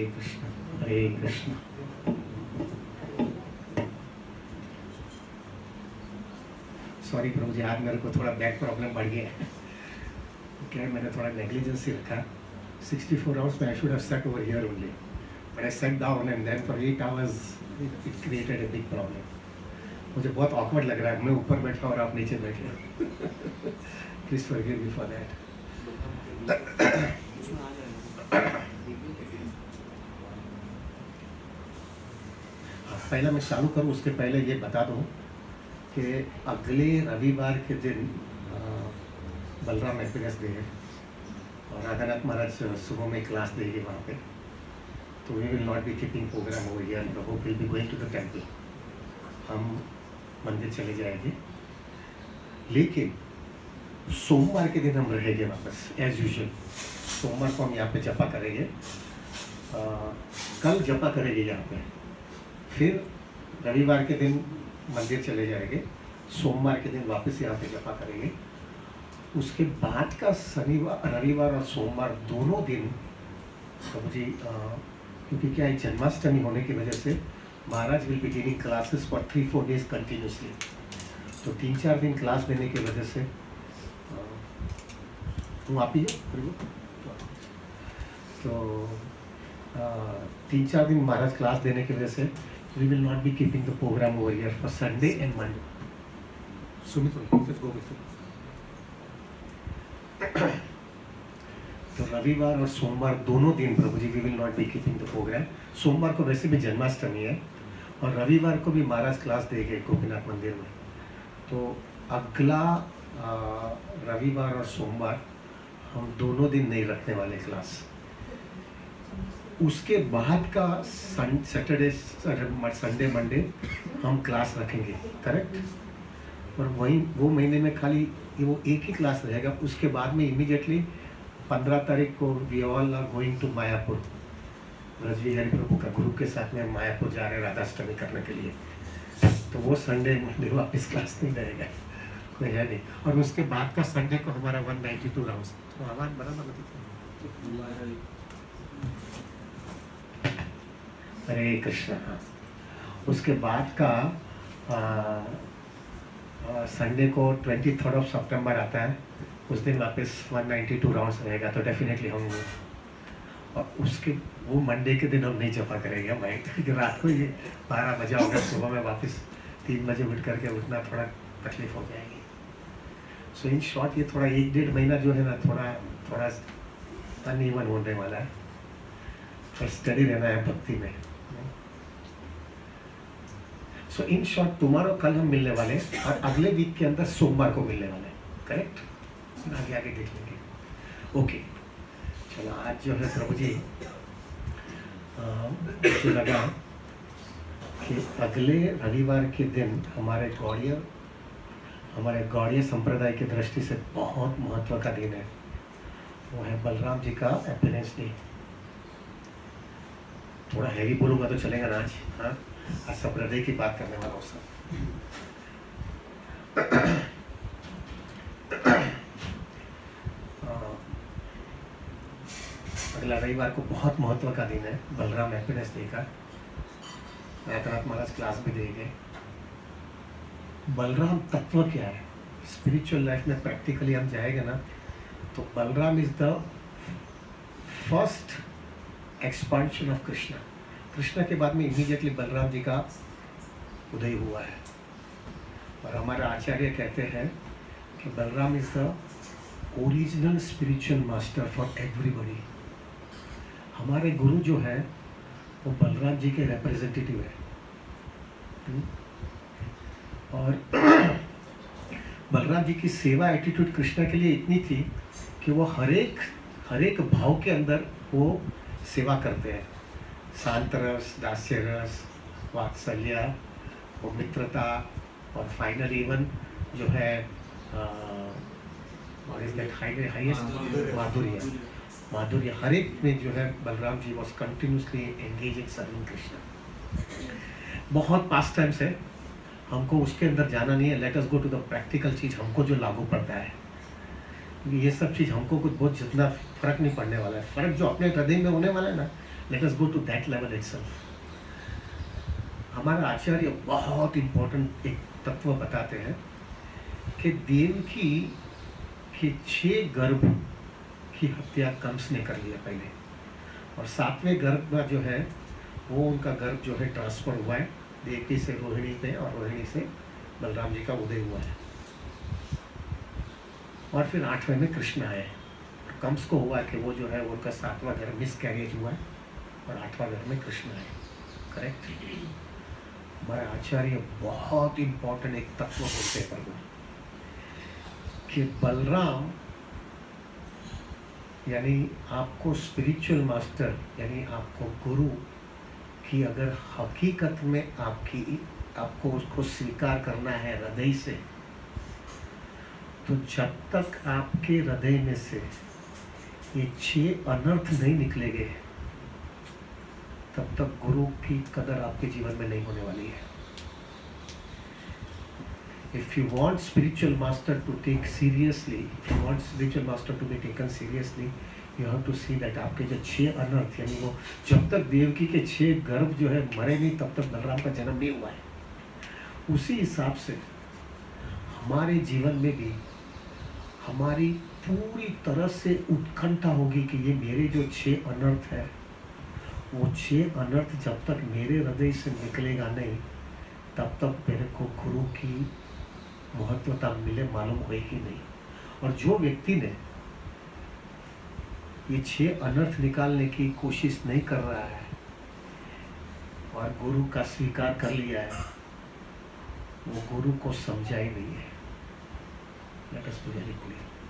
कृष्ण हरे Krishna. Sorry Prabhu जी, आज मेरे को थोड़ा बैक प्रॉब्लम बढ़ गया है। क्या है, मैंने थोड़ा नेग्लिजेंसी रखा। 64 आवर्स में I should have set over here only, but I set down and then for 8 hours it created a big problem. मुझे बहुत ऑकवर्ड लग रहा है, मैं ऊपर बैठा और आप नीचे बैठे। Please forgive me for that. पहला मैं चालू करूँ उसके पहले ये बता दूँ कि अगले रविवार के दिन बलराम हैप्पीनेस डे है और राधानाथ महाराज सुबह में क्लास देंगे वहाँ पे, तो we will not be keeping program over here, Prabhu will be going to the temple. हम मंदिर चले जाएंगे, लेकिन सोमवार के दिन हम रहेंगे वापस एज यूजुअल। सोमवार को हम यहाँ पे जपा करेंगे, कल जपा करेंगे यहाँ पे, फिर रविवार के दिन मंदिर चले जाएंगे, सोमवार के दिन वापस यहाँ पे जपा करेंगे। उसके बाद का शनिवार, रविवार और सोमवार दोनों दिन प्रभु जी, क्योंकि क्या है, जन्माष्टमी होने की वजह से Maharaj will be giving classes for 3-4 days continuously, तो 3-4 दिन क्लास देने की वजह से तुम आप ही तो 3-4 दिन महाराज क्लास देने की वजह से we will not be keeping the program over here for Sunday and Monday. Sumit, let's go with it. तो रविवार और सोमवार दोनों दिन प्रभु जी we will not be keeping the program. सोमवार को वैसे भी जन्माष्टमी है और रविवार को भी महाराज क्लास देंगे गोपीनाथ मंदिर में, तो अगला रविवार और सोमवार हम दोनों दिन नहीं रखने वाले क्लास। उसके बाद का सैटरडे, संडे, मंडे हम क्लास रखेंगे, करेक्ट। और वहीं वो महीने में खाली वो एक ही क्लास रहेगा। उसके बाद में इमीडिएटली 15 तारीख को we all are going to Mayapur. Brajavihari Prabhu का ग्रुप के साथ में मायापुर जा रहे हैं राधाष्टमी करने के लिए, तो वो संडे मंडे वापस क्लास नहीं रहेगा, कोई है नहीं। और उसके बाद का संडे को हमारा 192 राउंड, तो आवाज़ बराबर। हरे कृष्ण। उसके बाद का संडे को 23 ऑफ सितंबर आता है, उस दिन वापस 192 राउंड्स रहेगा, तो डेफिनेटली हम, और उसके वो मंडे के दिन हम नहीं जपा करेंगे भाई, क्योंकि रात को ये 12 बजे होगा, सुबह में वापस 3 बजे उठ करके उठना थोड़ा तकलीफ हो जाएगी। सो इन शॉर्ट ये थोड़ा 1-1.5 महीना जो है ना, थोड़ा अनइवन होने वाला है, और स्टडी रहना है भक्ति में। सो इन शॉर्ट टुमारो कल हम मिलने वाले और अगले वीक के अंदर सोमवार को मिलने वाले, करेक्ट। आगे आगे देख लेंगे। ओके, चलो आज जो है प्रभु जी मुझे लगा कि अगले रविवार के दिन हमारे गौड़ीय संप्रदाय की दृष्टि से बहुत महत्व का दिन है, वो है बलराम जी का हैप्पीनेस डे। थोड़ा हैवी बोलूँगा तो चलेगा ना आज? हाँ, आज सब हृदय की बात करने वाला हूँ सब। अगला रविवार को बहुत महत्व का दिन है, बलराम हैप्पीनेस डे का। राधानाथ महाराज क्लास भी देंगे। बलराम तत्व क्या है स्पिरिचुअल लाइफ में, प्रैक्टिकली हम जाएंगे ना, तो Balram is the first expansion of Krishna. Krishna के बाद में इमीडिएटली बलराम जी का उदय हुआ है, और हमारे आचार्य कहते हैं कि Balram is the original spiritual master for everybody. हमारे गुरु जो है वो बलराम जी के रिप्रेजेंटेटिव है, और बलराम जी की सेवा एटीट्यूड कृष्णा के लिए इतनी थी कि वो हर एक भाव के अंदर वो सेवा करते हैं। शांत रस, दास्य रस, वात्सल्य, वो मित्रता, और फाइनल इवन जो है माधुर्य, हर एक में जो है Balram ji was continuously engage in serving Krishna. बहुत पास्ट टाइम्स है, हमको उसके अंदर जाना नहीं है। Let us go to the practical चीज़, हमको जो लागू पड़ता है, ये सब चीज़ हमको कुछ बहुत जितना फर्क नहीं पड़ने वाला है। फर्क जो अपने हृदय में होने वाला है ना, let us go to that level itself. हमारा आचार्य बहुत इंपॉर्टेंट एक तत्व बताते हैं कि देवकी के 6 गर्भ की हत्या कंस ने कर लिया पहले, और 7वें गर्भ का जो है वो उनका गर्भ जो है ट्रांसफर हुआ है देवकी से रोहिणी पे, और रोहिणी से बलराम जी का उदय हुआ है। और फिर 8वें में कृष्ण आए। कंस को हुआ कि वो जो है उनका 7वां गर्भ मिस कैरेज हुआ है, और 8वां गर्भ में कृष्ण आए। करेक्ट। हमारे आचार्य बहुत इंपॉर्टेंट एक तत्व बोलते हैं प्रभु कि बलराम यानी आपको स्पिरिचुअल मास्टर यानी आपको गुरु की अगर हकीकत में आपको उसको स्वीकार करना है हृदय से, तो जब तक आपके हृदय में से ये 6 अनर्थ नहीं निकलेंगे तब तक गुरु की कदर आपके जीवन में नहीं होने वाली है। If you want spiritual master to take seriously, if you want spiritual master to be taken seriously, you have to see that आपके जो 6 अनर्थ यानी वो जब तक देवकी के 6 गर्भ जो है मरे नहीं तब तक बलराम का जन्म नहीं हुआ है। उसी हिसाब से हमारे जीवन में भी हमारी पूरी तरह से उत्कंठा होगी कि ये मेरे जो 6 अनर्थ है वो 6 अनर्थ जब तक मेरे हृदय से निकलेगा नहीं तब तक मेरे को गुरु की महत्वता मिले मालूम होगी नहीं। और जो व्यक्ति ने ये 6 अनर्थ निकालने की कोशिश नहीं कर रहा है और गुरु का स्वीकार कर लिया है, वो गुरु को समझा ही नहीं है।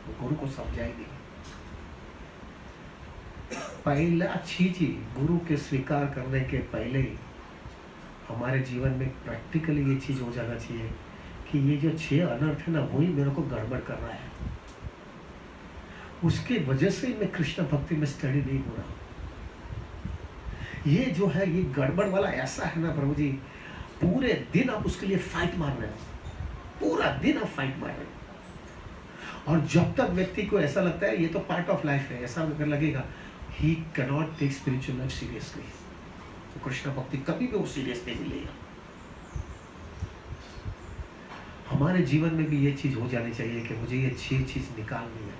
वो गुरु को समझा ही नहीं। पहला चीज ही गुरु के स्वीकार करने के पहले ही हमारे जीवन में प्रैक्टिकली ये चीज हो जाना चाहिए कि ये जो 6 अनर्थ है ना वही मेरे को गड़बड़ कर रहा है, उसके वजह से मैं कृष्ण भक्ति में स्टडी नहीं हो रहा। ये जो है ये गड़बड़ वाला ऐसा है ना प्रभु जी, पूरे दिन आप उसके लिए फाइट मार रहे हो, पूरा दिन आप फाइट मार रहे हो। और जब तक व्यक्ति को ऐसा लगता है ये तो पार्ट ऑफ लाइफ है, ऐसा अगर लगेगा he cannot take spiritual life seriously, तो कृष्ण भक्ति कभी भी वो सीरियस नहीं मिलेगा। हमारे जीवन में भी ये चीज हो जानी चाहिए कि मुझे ये 6 चीज निकालनी है।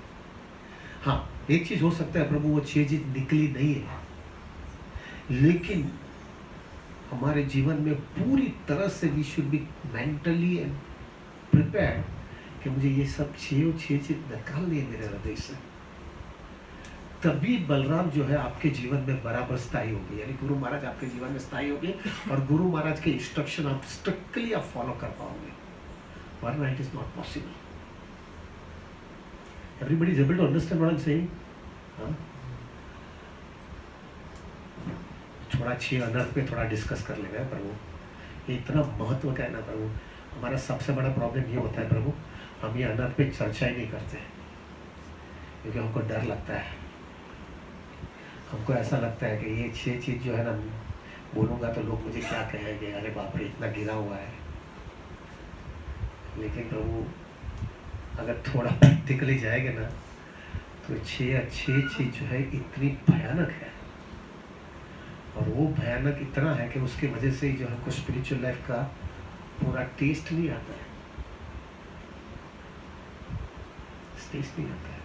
हाँ, एक चीज हो सकता है प्रभु वो 6 चीज निकली नहीं है, लेकिन हमारे जीवन में पूरी तरह से we should be mentally and prepare कि मुझे ये सब 6 चीज निकालनी है मेरे हृदय से। तभी बलराम जो है आपके जीवन में बराबर स्थायी होगी, यानी गुरु महाराज आपके जीवन में स्थायी होगी और गुरु महाराज के इंस्ट्रक्शन आप स्ट्रिक्टली आप फॉलो कर पाओगे, वरना it is not possible. Everybody is able to understand what I am saying? थोड़ा 6 अनर्थ पे थोड़ा डिस्कस कर लेंगे प्रभु, ये इतना महत्व का है ना प्रभु। हमारा सबसे बड़ा प्रॉब्लम ये होता है प्रभु, हम ये अनर्थ पे चर्चा ही नहीं करते क्योंकि हमको डर लगता है। हमको ऐसा लगता है कि ये 6 चीज जो है ना बोलूँगा तो लोग मुझे क्या कहेंगे, अरे बाप रे इतना गिरा हुआ है। लेकिन प्रभु अगर थोड़ा प्रैक्टिकली जाएंगे ना तो 6 चीज जो है इतनी भयानक है, और वो भयानक इतना है कि उसकी वजह से ही जो हमको स्पिरिचुअल लाइफ का पूरा टेस्ट नहीं आता है, टेस्ट नहीं आता है।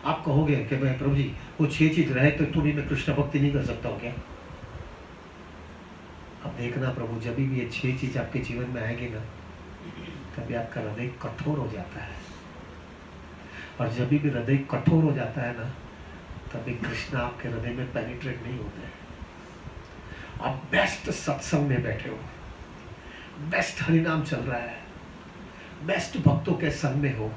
आप कहोगे कि भाई प्रभु जी वो 6 चीज रहे तो तुम ही मैं कृष्ण भक्ति नहीं कर सकता हूँ क्या? अब देखना प्रभु, जब भी ये 6 चीज आपके जीवन में आएगी ना तभी आपका हृदय कठोर हो जाता है, और जब भी हृदय कठोर हो जाता है ना तभी कृष्ण आपके हृदय में पेनिट्रेट नहीं होते हैं। आप बेस्ट सत्संग में बैठे हो, बेस्ट हरिनाम चल रहा है, बेस्ट भक्तों के संग में हो,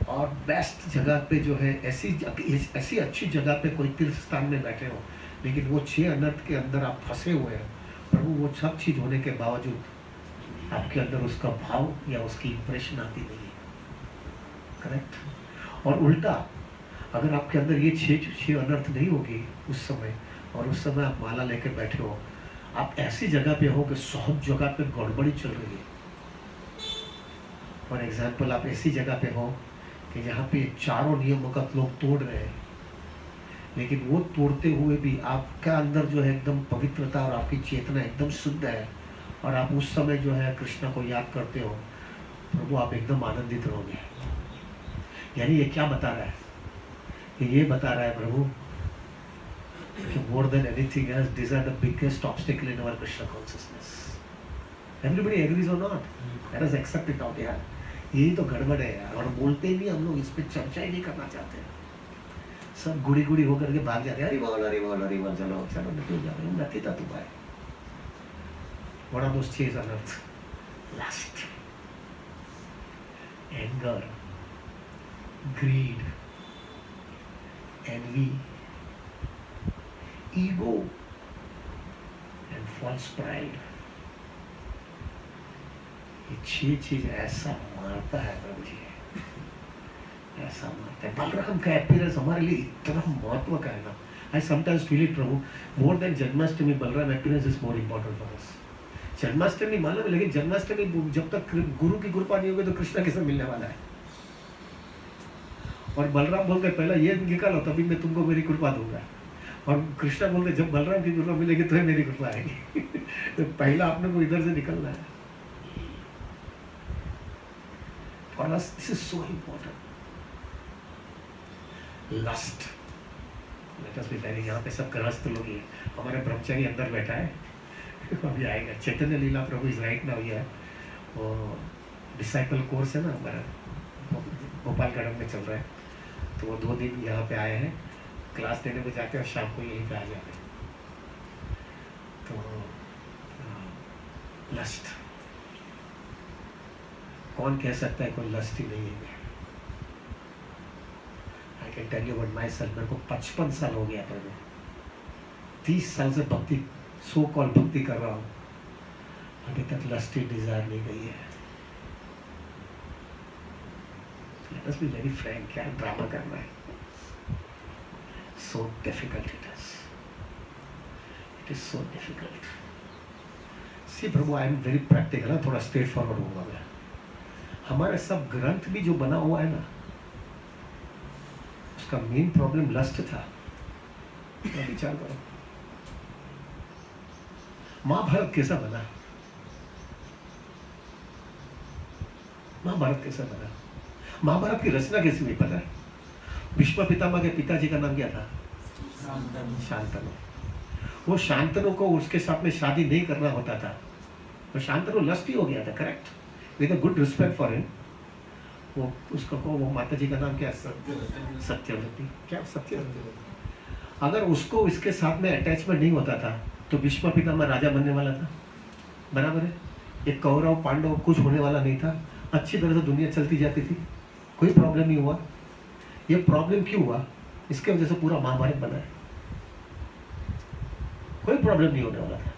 और बेस्ट जगह पे जो है ऐसी अच्छी जगह पे कोई तीर्थ स्थान में बैठे हो, लेकिन वो 6 अनर्थ के अंदर आप फंसे हुए हैं प्रभु। वो सब चीज होने के बावजूद आपके अंदर उसका भाव या उसकी इंप्रेशन आती नहीं है। करेक्ट। और उल्टा अगर आपके अंदर ये 6 अनर्थ नहीं होगी उस समय, और उस समय आप माला लेकर बैठे हो, आप ऐसी जगह पे हो कि सब जगह पे गड़बड़ी चल रही है। फॉर एग्जाम्पल आप ऐसी जगह पे हो कि जहाँ पे 4 नियमों का लोग तोड़ रहे हैं, लेकिन वो तोड़ते हुए भी आपका अंदर जो है एकदम पवित्रता और आपकी चेतना एकदम शुद्ध है, और आप उस समय जो है कृष्ण को याद करते हो, प्रभु आप एकदम आनंदित रहोगे। यानी ये क्या बता रहा है? ये बता रहा है प्रभु कि more than anything else, these are the biggest obstacle in our Krishna consciousness. Everybody agrees or not? Let us accept it out यार। यही तो गड़बड़ है यार, और बोलते ही नहीं हम लोग, इस पे चर्चा ही नहीं करना चाहते। सब गुड़ी गुड़ी होकर के भाग जाते हैं, अरे बोल अरे बोल अरे बोल, चलो चलो निकल जा रहे हैं, नती था तू भाई। What are those chains on earth? Lust, anger, greed, envy, ego and false pride। ये 6 चीज ऐसा मारता है प्रभु जी, ऐसा मारता है। बलराम का अपीयरेंस हमारे लिए इतना महत्व का है ना। I sometimes feel it Prabhu, more than Janmashtami Balram appearance is more important for us. Janmashtami मालूम है, लेकिन जन्माष्टमी जब तक गुरु की कृपा नहीं होगी तो कृष्ण कैसे मिलने वाला है? और बलराम बोल के पहला ये निकालो तभी मैं तुमको मेरी कृपा दूंगा, और कृष्ण बोल के जब बलराम की कृपा मिलेगी तो मेरी कृपा आएगी। तो पहला आपने को इधर से निकलना है। For us, this is so important. Lust. Let us be very, यहाँ पे सब गृहस्थ लोग ही है। हमारे ब्रह्मचारी अंदर बैठा है, अभी आएगा। चैतन्य लीला प्रभु इज राइट नाउ हियर। वो डिसाइपल कोर्स है ना हमारा, गोपालगढ़ में चल रहा है, तो वो 2 दिन यहाँ पे आए हैं, क्लास देने को जाते हैं और शाम को यहीं पे आ जाते हैं। तो लस्ट, कौन कह सकता है कोई लस्ट ही नहीं है? I can tell you about myself. मेरे को 55 साल हो गया प्रभु, 30 साल से भक्ति, सो कॉल भक्ति कर रहा हूँ, अभी तक लस्टी डिजायर नहीं गई है। Let us be very frank, क्या ड्रामा करना है? So difficult it is so difficult. See Prabhu, I am very practical है, थोड़ा स्ट्रेट फॉरवर्ड होगा मैं। हमारे सब ग्रंथ भी जो बना हुआ है ना, उसका मेन प्रॉब्लम लस्ट था। विचार करो, महाभारत कैसा बना? महाभारत कैसा बना? महाभारत की रचना कैसी हुई पता है? भीष्म पितामह के पिताजी का नाम क्या था? शांतनु। वो शांतनु को उसके साथ में शादी नहीं करना होता था, तो शांतनु लस्ट ही हो गया था, correct? With a good respect for him. वो उसको को वो माता जी का नाम क्या? सत्यवती। क्या सत्यवती? अगर उसको इसके साथ में अटैचमेंट नहीं होता था तो भीष्म पितामह राजा बनने वाला था, बराबर है? एक कौरव पांडव कुछ होने वाला नहीं था, अच्छी तरह से दुनिया चलती जाती थी, कोई प्रॉब्लम नहीं हुआ। ये प्रॉब्लम क्यों हुआ? इसके वजह से पूरा महाभारत बना है। कोई प्रॉब्लम नहीं होने वाला था,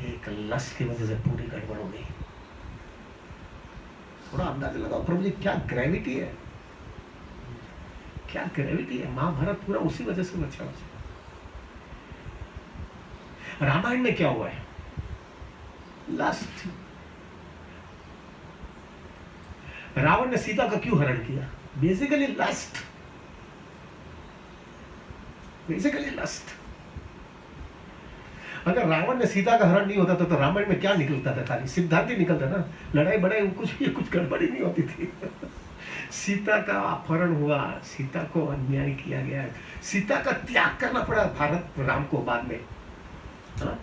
एक लस्ट की वजह से पूरी गड़बड़ हो गई। थोड़ा अंदाजा लगाओ प्रभु जी, क्या ग्रेविटी है, क्या ग्रेविटी है। महाभारत पूरा उसी वजह से बचा। रामायण में क्या हुआ है? लस्ट। रावण ने सीता का क्यों हरण किया? Basically lust, basically lust. अगर रावण ने सीता का हरण नहीं होता था तो रामायण में क्या निकलता था? खाली सिद्धांत ही निकलता ना, लड़ाई बड़ाई कुछ गड़बड़ी नहीं होती थी। सीता का अपहरण हुआ, सीता को अन्याय किया गया, सीता का त्याग करना पड़ा भारत राम को बाद में। हाँ?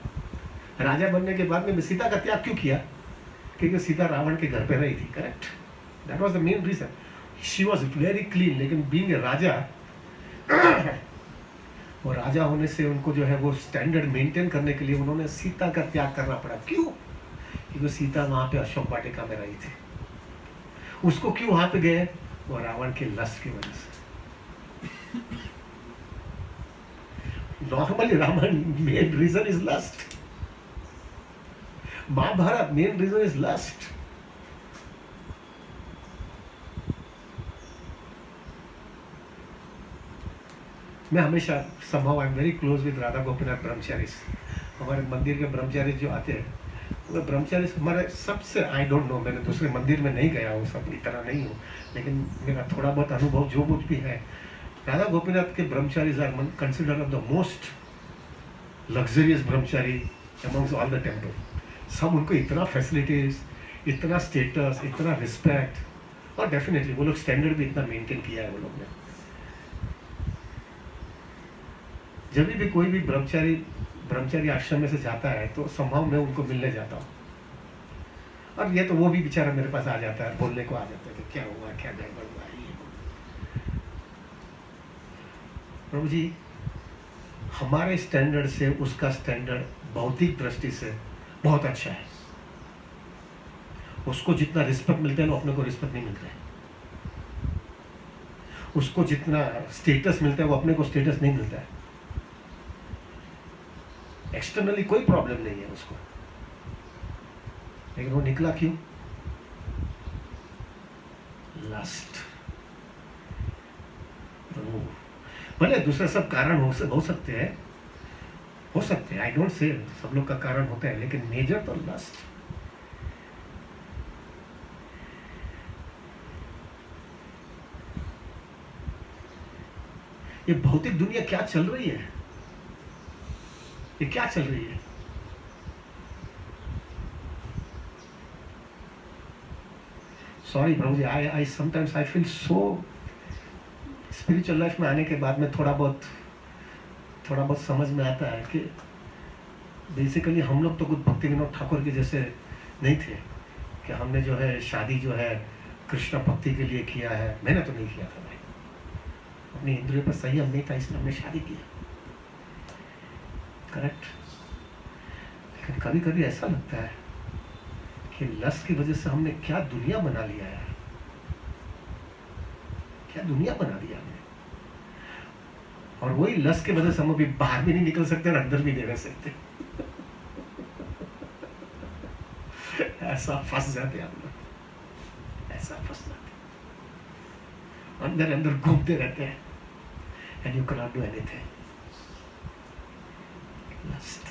राजा बनने के बाद में सीता का त्याग क्यों किया? क्योंकि सीता रावण के घर पे रही थी, correct? That was the main reason. She was very clean, लेकिन बीइंग ए राजा, वो राजा होने से उनको जो है वो स्टैंडर्ड मेंटेन करने के लिए उन्होंने सीता का त्याग करना पड़ा। क्यों? क्योंकि सीता वहां पे अशोक वाटिका में रही थी। उसको क्यों वहां पे गए? वो रावण के लस्ट की वजह से। Normally Ravan main reason is lust, Mahabharat main reason is lust. मैं हमेशा somehow I am very close with Radha Gopinath brahmacharis. हमारे मंदिर के ब्रह्मचारी जो आते हैं, वो ब्रह्मचारी हमारे सबसे, आई डोंट नो, मैंने दूसरे मंदिर में नहीं गया हूँ, सब इतना नहीं हूँ, लेकिन मेरा थोड़ा बहुत अनुभव जो कुछ भी है, राधा गोपीनाथ के brahmachari are considered the most luxurious brahmachari amongst all the temple. सब उनको इतना फैसिलिटीज, इतना स्टेटस, इतना रिस्पेक्ट, और डेफिनेटली वो लोग स्टैंडर्ड भी इतना मेंटेन किया है वो लोग ने। जब भी कोई भी ब्रह्मचारी आश्रम में से जाता है तो संभव मैं उनको मिलने जाता हूँ, और ये तो वो भी बेचारा मेरे पास आ जाता है, बोलने को आ जाता है कि क्या हुआ, क्या गड़बड़ हुआ ये। प्रभु जी, हमारे स्टैंडर्ड से उसका स्टैंडर्ड भौतिक दृष्टि से बहुत अच्छा है। उसको जितना रिस्पेक्ट मिलता है ना, अपने को रिस्पेक्ट नहीं मिलता है। उसको जितना स्टेटस मिलता है वो अपने को स्टेटस नहीं मिलता है। एक्सटर्नली कोई प्रॉब्लम नहीं है उसको, लेकिन वो निकला क्यों? लस्ट। भले दूसरे सब कारण हो सकते हैं, आई डोंट से सब लोग का कारण होता है, लेकिन मेजर तो लस्ट। ये भौतिक दुनिया क्या चल रही है, ये क्या चल रही है? Sorry Prabhu ji, I sometimes I feel so, spiritual life में आने के बाद में थोड़ा बहुत समझ में आता है कि बेसिकली हम लोग तो कुछ भक्ति विनोद ठाकुर के जैसे नहीं थे कि हमने जो है शादी जो है कृष्ण भक्ति के लिए किया है। मैंने तो नहीं किया था भाई, अपनी इंद्रियों पर संयम नहीं था, इसलिए हमने शादी किया, करेक्ट। लेकिन कभी कभी ऐसा लगता है कि लस्ट की वजह से हमने क्या दुनिया बना लिया है, क्या दुनिया बना दिया हमने। और वही लस्ट की वजह से हम अभी बाहर भी नहीं निकल सकते और अंदर भी नहीं रह सकते। ऐसा फंस जाते हम लोग, ऐसा फंस जाते, अंदर अंदर घूमते रहते हैं, and you can not do anything. Lust.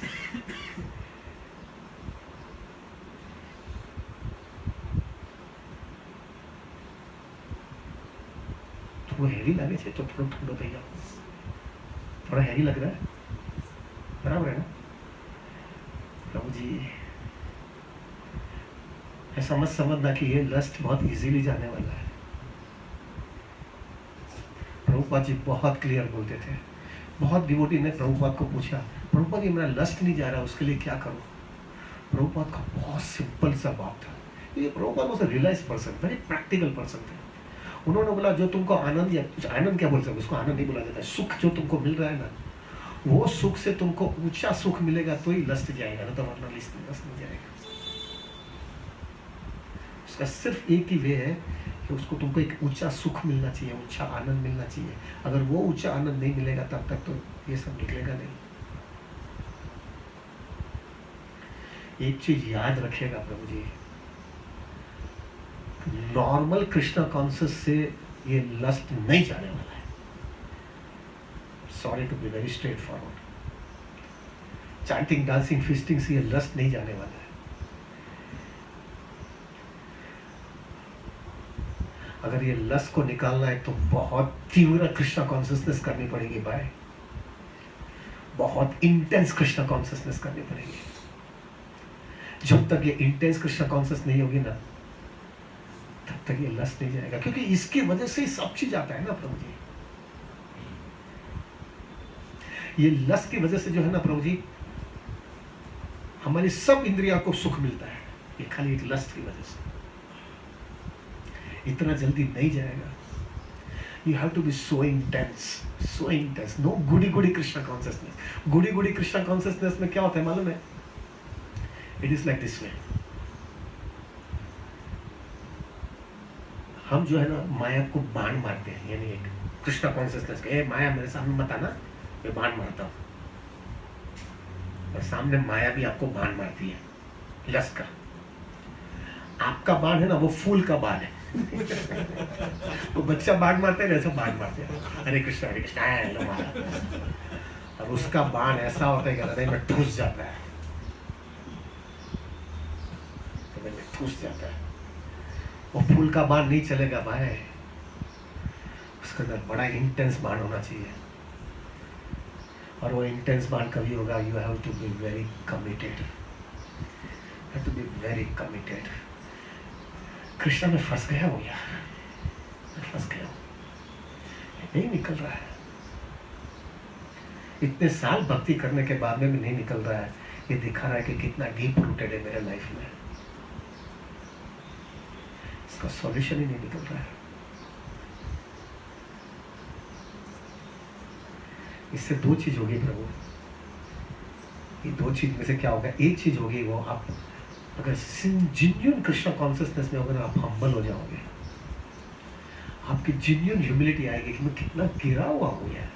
वो हैवी लगे थे तो थोड़ा ठंडो भैया, थोड़ा हैवी लग रहा है, बराबर है ना प्रभु जी? ऐसा मत समझना कि ये लस्ट बहुत इजीली जाने वाला है। प्रभुपाद जी बहुत क्लियर बोलते थे। बहुत डिवोटी ने प्रभुपाद को पूछा, प्रभुपाद ये मेरा लस्ट नहीं जा रहा, उसके लिए क्या करूं? प्रभुपाद का बहुत सिंपल सा बात था। ये Prabhupada was a realised person, very practical person थे। उन्होंने बोला जो तुमको आनंद, या कुछ आनंद क्या बोल सकते, उसको आनंद नहीं बोला जाता है, सुख जो तुमको मिल रहा है ना, वो सुख से तुमको ऊंचा सुख मिलेगा तो ही लस्ट जाएगा, ना तो वरना लस्ट नहीं जाएगा। उसका सिर्फ एक ही वे है कि उसको तुमको एक ऊंचा सुख मिलना चाहिए, ऊंचा आनंद मिलना चाहिए। अगर वो ऊंचा आनंद नहीं मिलेगा तब तक तो ये सब निकलेगा नहीं। एक चीज याद रखिएगा प्रभु जी, नॉर्मल कृष्णा कॉन्शियस से ये लस्ट नहीं जाने वाला है। Sorry to be very straight forward, chanting, dancing, feasting से ये लस्ट नहीं जाने वाला है। अगर ये लस्ट को निकालना है तो बहुत तीव्र कृष्णा कॉन्शियसनेस करनी पड़ेगी भाई, बहुत इंटेंस कृष्णा कॉन्शियसनेस करनी पड़ेगी। जब तक ये इंटेंस कृष्णा कॉन्शियस नहीं होगी ना, तब तक ये लस्ट नहीं जाएगा, क्योंकि इसकी वजह से ही सब चीज आता है ना प्रभु जी। ये लस्ट की वजह से जो है ना प्रभु जी, हमारी सब इंद्रिया को सुख मिलता है, ये खाली एक लस्ट की वजह से। इतना जल्दी नहीं जाएगा। You have to be so intense, no goody Krishna consciousness. Goody Krishna consciousness में क्या होता है मालूम है? It is like this way. हम जो है ना माया को बाण मारते हैं, यानी एक कृष्णा कॉन्शियसनेस के, माया मेरे सामने मत आना, मैं बाण मारता हूँ, और सामने माया भी आपको बाण मारती है, लस्ट का। आपका बाण है ना, वो फूल का बाण है। वो बच्चा बाण मारते हैं, ऐसा बाण मारते हैं, हरे कृष्णा लो मारा। और उसका बाण ऐसा होता है कि हृदय में ठूस जाता है, हृदय में ठूस जाता है। वो फूल का बाण नहीं चलेगा भाई, उसका उसके अंदर बड़ा इंटेंस बाण होना चाहिए, और वो इंटेंस बाण कभी होगा, you have to be very committed, have to be very committed. Krishna में फंस गया हूँ यार, मैं फंस गया हूँ, नहीं निकल रहा है, इतने साल भक्ति करने के बाद में भी नहीं निकल रहा है। ये दिखा रहा है कि कितना डीप रूटेड है मेरे लाइफ में, इसका सॉल्यूशन ही नहीं निकल रहा है। इससे दो चीज होगी प्रभु, ये दो चीज में से क्या होगा? एक चीज होगी वो, आप अगर जेन्युइन कृष्णा कॉन्शियसनेस में होगा ना, आप हम्बल हो जाओगे, आपकी जेन्युइन ह्यूमिलिटी आएगी कि मैं कितना गिरा हुआ हूँ यार।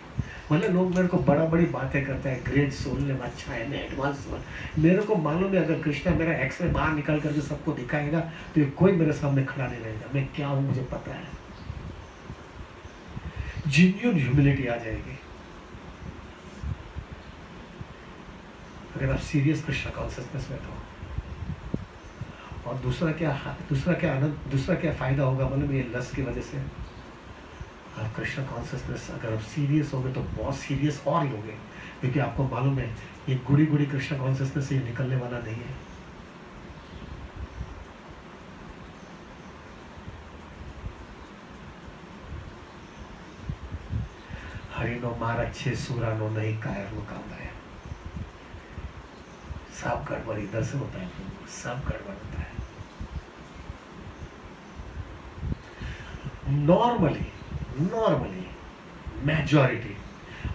मतलब लोग मेरे को बड़ा बड़ी बातें करते हैं, ग्रेट सोल ने अच्छा है, मैं एडवांस सोल, मेरे को मालूम है अगर कृष्णा मेरा एक्स में बाहर निकाल करके सबको दिखाएगा तो ये कोई मेरे सामने खड़ा नहीं रहेगा, मैं क्या हूँ मुझे पता है। जेन्युइन ह्यूमिलिटी आ जाएगी अगर आप सीरियस कृष्णा कॉन्शियसनेस में हो। और दूसरा क्या आनंद, दूसरा क्या फायदा होगा मतलब ये लस्ट की वजह से, आप कृष्णा कॉन्शियसनेस अगर आप सीरियस होगे तो बहुत सीरियस और लोगे, क्योंकि आपको मालूम है ये गुड़ी गुड़ी कृष्णा कॉन्शियसनेस से निकलने वाला नहीं है। हरिनो मार अच्छे सूरानो नहीं कायर नो काम है, सब गड़बड़ इधर से होता है, सब गड़बड़ होता है। नॉर्मली मेजॉरिटी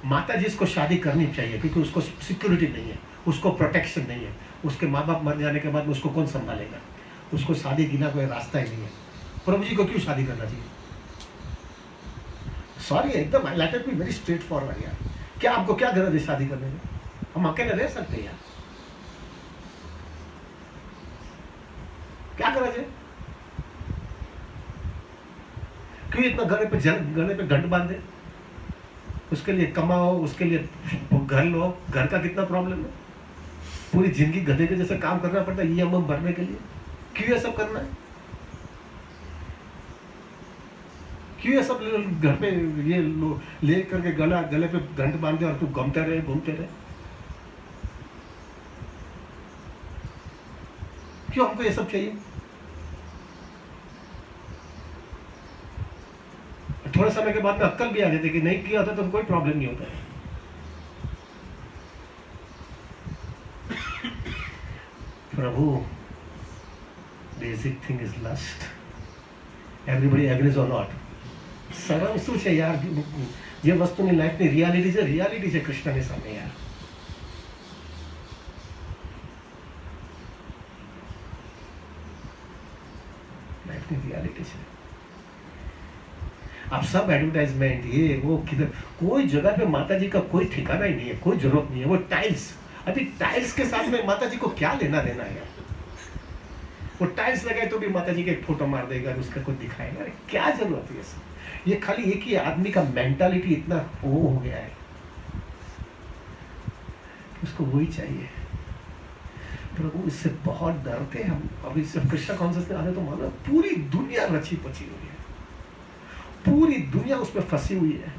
माता जी इसको शादी करनी चाहिए, क्योंकि उसको सिक्योरिटी नहीं है, उसको प्रोटेक्शन नहीं है, उसके माँ बाप मर जाने के बाद में उसको कौन संभालेगा, उसको शादी गिना कोई रास्ता ही नहीं है। प्रभु जी को क्यों शादी करना चाहिए? सॉरी एकदम let it be very straight forward यार, क्या आपको क्या गरज है शादी करने में? हम अकेले रह सकते हैं यार, क्या गरज है? क्यों इतना गले पे घंट बांधे? उसके लिए कमाओ, उसके लिए घर लो, घर का कितना प्रॉब्लम है, पूरी जिंदगी गधे के जैसे काम करना पड़ता है ईएमआई भरने के लिए। क्यों ये सब करना है? क्यों ये सब घर पे ये ले करके गले पे घंट बांधे और तू घूमते रहे? क्यों हमको ये सब चाहिए? थोड़े समय के बाद में अक्ल भी आ जाती कि नहीं किया होता तो कोई प्रॉब्लम नहीं होता है। प्रभु, basic thing is lust, everybody agrees और नॉट। सरम શું છે યાર, જે વસ્તુની લાઈફની રિયાલિટી છે કૃષ્ણની સામે યાર। લાઈફની રિયાલિટી છે। आप सब एडवर्टाइजमेंट ये वो किधर, कोई जगह पे माता जी का कोई ठिकाना ही नहीं है, कोई जरूरत नहीं है। वो टाइल्स, अभी टाइल्स के साथ में माता जी को क्या लेना देना है? वो टाइल्स लगाए तो भी माता जी का एक फोटो मार देगा, उसका कुछ दिखाएगा, क्या जरूरत है सब? ये खाली एक ही आदमी का मेंटालिटी इतना वो हो गया है, उसको वही चाहिए। प्रभु इससे बहुत डरते हैं हम। अभी सिर्फ कृष्णा कॉन्शियसनेस आने तो मानो पूरी दुनिया रची पची हुई है, पूरी दुनिया उसमें फंसी हुई है,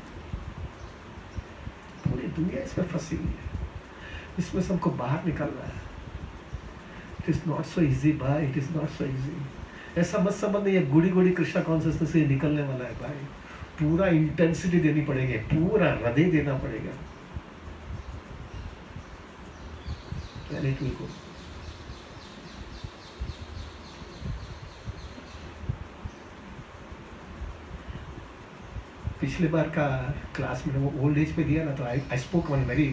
पूरी दुनिया इसमें फंसी हुई है, इसमें सबको बाहर निकलना है। It is not so easy भाई, it is not so easy. ऐसा मत समझ नहीं, ये गुड़ी कृष्णा कॉन्शियसनेस से निकलने वाला है भाई। पूरा इंटेंसिटी देनी पड़ेगी, पूरा हृदय देना पड़ेगा। पिछले बार का क्लास में वो ओल्ड एज पे दिया ना, तो I spoke one very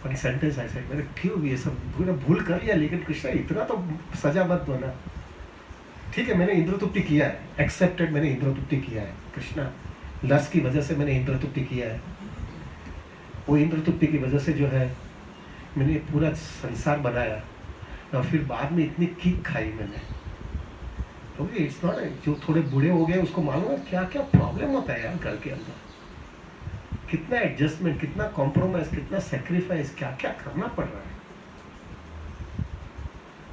funny sentence. ऐसे मैंने क्यों ये सब पूरा भूल कर लिया, लेकिन कृष्णा इतना तो सजा मत दो ना। ठीक है, मैंने इंद्रतुप्ति किया है, एक्सेप्टेड, मैंने इंद्रतुप्ति किया है। कृष्णा लस की वजह से मैंने इंद्रतुप्ति किया है। वो इंद्रतुप्ति की वजह से जो है मैंने पूरा संसार बनाया, और फिर बाद में इतनी किक खाई मैंने। तो इट्स नॉट, जो थोड़े बूढ़े हो गए उसको मालूम है क्या क्या प्रॉब्लम होता है यार घर के अंदर, कितना एडजस्टमेंट, कितना कॉम्प्रोमाइज, कितना सेक्रीफाइस, क्या क्या करना पड़ रहा है।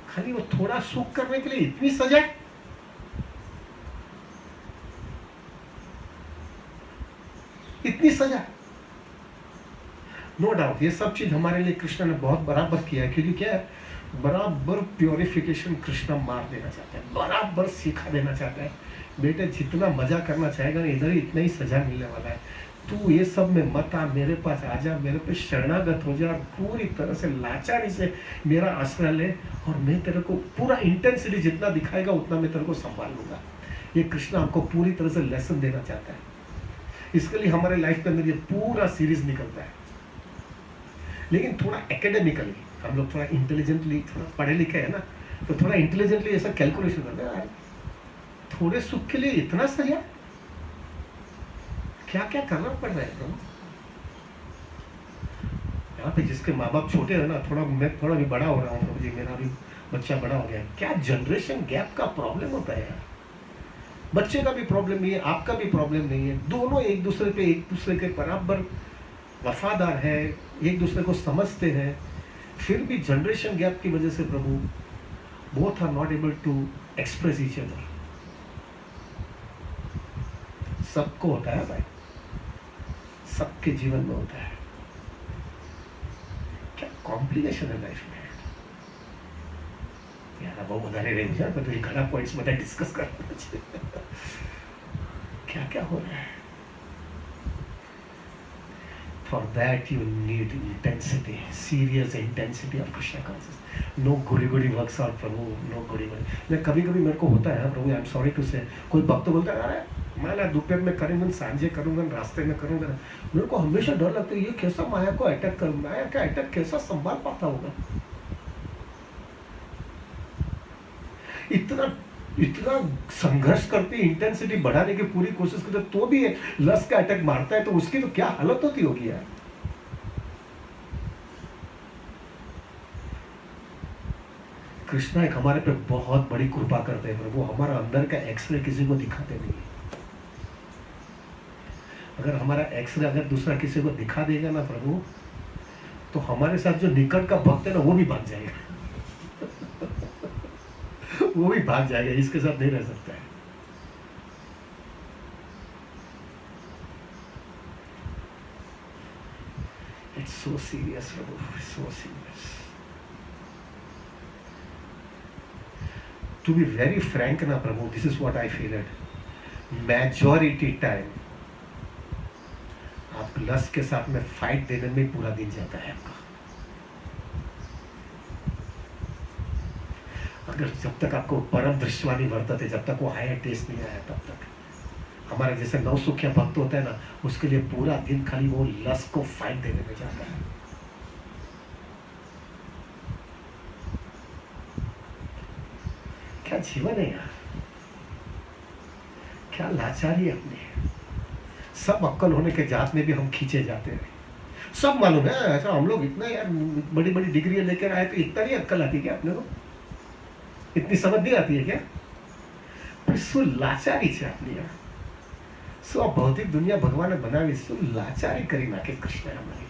खाली वो थोड़ा सुख करने के लिए इतनी सजा। इतनी सजा। नो डाउट ये सब चीज हमारे लिए कृष्ण ने बहुत बराबर किया है, क्योंकि क्या है, बराबर प्योरिफिकेशन कृष्ण मार देना चाहता है, बराबर सिखा देना चाहता है, बेटे जितना मजा करना चाहेगा ना इधर ही इतना ही सजा मिलने वाला है, तू ये सब में मत आ, मेरे पास आ जा, मेरे पे शरणागत हो जा, पूरी तरह से लाचारी से मेरा आश्रय ले, और मैं तेरे को पूरा इंटेंसिटी जितना दिखाएगा उतना मैं तेरे को संभाल लूंगा। ये कृष्ण हमको पूरी तरह से लेसन देना चाहता है। इसके लिए हमारे लाइफ के अंदर ये पूरा सीरीज निकलता है, लेकिन थोड़ा एकेडमिकली हम लोग, थोड़ा इंटेलिजेंटली, थोड़ा पढ़े लिखे है ना, तो थोड़ा इंटेलिजेंटली ऐसा कैलकुलेशन करते हैं, थोड़े सुख के लिए इतना सजा, क्या क्या करना पड़ रहा है प्रभु। यहाँ पे जिसके माँ बाप छोटे हैं ना, मैं थोड़ा भी बड़ा हो रहा हूँ प्रभु जी, मेरा भी बच्चा बड़ा हो गया है, क्या जनरेशन गैप का प्रॉब्लम होता है यार। बच्चे का भी प्रॉब्लम नहीं है, आपका भी प्रॉब्लम नहीं है, दोनों एक दूसरे के बराबर वफादार है, एक दूसरे को समझते हैं, फिर भी जनरेशन गैप की वजह से प्रभु both are not able to express each other. सबको होता है भाई, सबके जीवन में होता है। क्या कॉम्प्लिकेशन है लाइफ में यार। बहुत વધારે રહી છે પણ એ ઘણા પોઈન્ટ્સ બધા ડિસ્કસ કરવાના છે। क्या क्या हो रहा है। For that you need intensity, serious intensity of Krishna consciousness. No goody works out Prabhu, no goody। मैं कभी मेरे को होता है प्रभु, आई एम सॉरी टू से, कोई भक्त बोलता है अरे मैं ना दोपहर में करूँगा, सांझे करूँगा, रास्ते में करूँगा, मेरे को हमेशा डर लगता है ये कैसा माया को अटैक कर, माया का अटैक कैसा संभाल पाता होगा। इतना संघर्ष करते, इंटेंसिटी बढ़ाने की पूरी कोशिश करते, तो भी लस्ट का अटैक मारता है, तो उसकी तो क्या हालत होती होगी यार। कृष्णा एक हमारे पे बहुत बड़ी कृपा करते हैं प्रभु, हमारा अंदर का एक्सरे किसी को दिखाते नहीं। अगर हमारा एक्सरे अगर दूसरा किसी को दिखा देगा ना प्रभु, तो हमारे साथ जो निकट का भक्त है ना वो भी भाग जाएगा वो भी भाग जाएगा, इसके साथ नहीं रह सकता है। इट्स सो सीरियस प्रभु, so serious. To be very frank ना प्रभु, this is what I feel it, majority time आप लस्ट के साथ में फाइट देने में पूरा दिन जाता है आपका। अगर जब तक आपको परम दृश्यवानी वर्तते, जब तक वो हायर टेस्ट नहीं आया, तब तक हमारे जैसे नवसुखिया भक्त होता है ना, उसके लिए पूरा दिन खाली वो लस्ट को फाइट देने में जाता है। क्या जीवन है यार, क्या लाचारी अपनी। सब अक्कल होने के जात में भी हम खींचे जाते हैं, सब मालूम है ऐसा, हम लोग इतना यार बड़ी बड़ी डिग्री लेकर आए, तो इतना नहीं अक्कल आती क्या अपने को, इतनी समझ नहीं आती है क्या। पर શું લાચારી છે આપણી યાર, શું આ ભૌતિક દુનિયા ભગવાને બનાવી, શું લાચારી કરી નાખે કૃષ્ણ हमारी।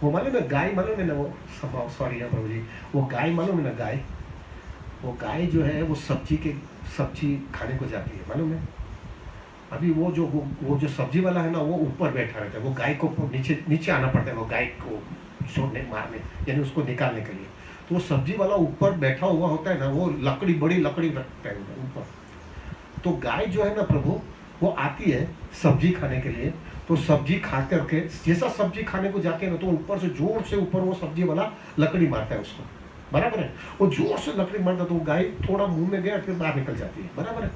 वो मालूम है गाय, मालूम है ना वो, सॉरी है प्रभु जी, वो गाय मालूम है ना, गाय, वो गाय जो है वो सब्जी खाने को जाती है, मालूम है। अभी वो जो सब्जी वाला है ना, वो ऊपर बैठा रहता है, वो गाय को नीचे आना पड़ता है, वो गाय को छोड़ने मारने यानी उसको निकालने के लिए। तो वो सब्जी वाला ऊपर बैठा हुआ होता है ना, वो बड़ी लकड़ी रखता है ऊपर। तो गाय जो है ना प्रभु, वो आती है सब्जी खाने के लिए, तो सब्जी खा करके जैसा सब्जी खाने को जाके ना, तो ऊपर से जोर से ऊपर वो सब्जी वाला लकड़ी मारता है उसको, बराबर है। वो जोर से लकड़ी मारता, तो गाय थोड़ा मुंह में गया, फिर बाहर निकल जाती है, बराबर है।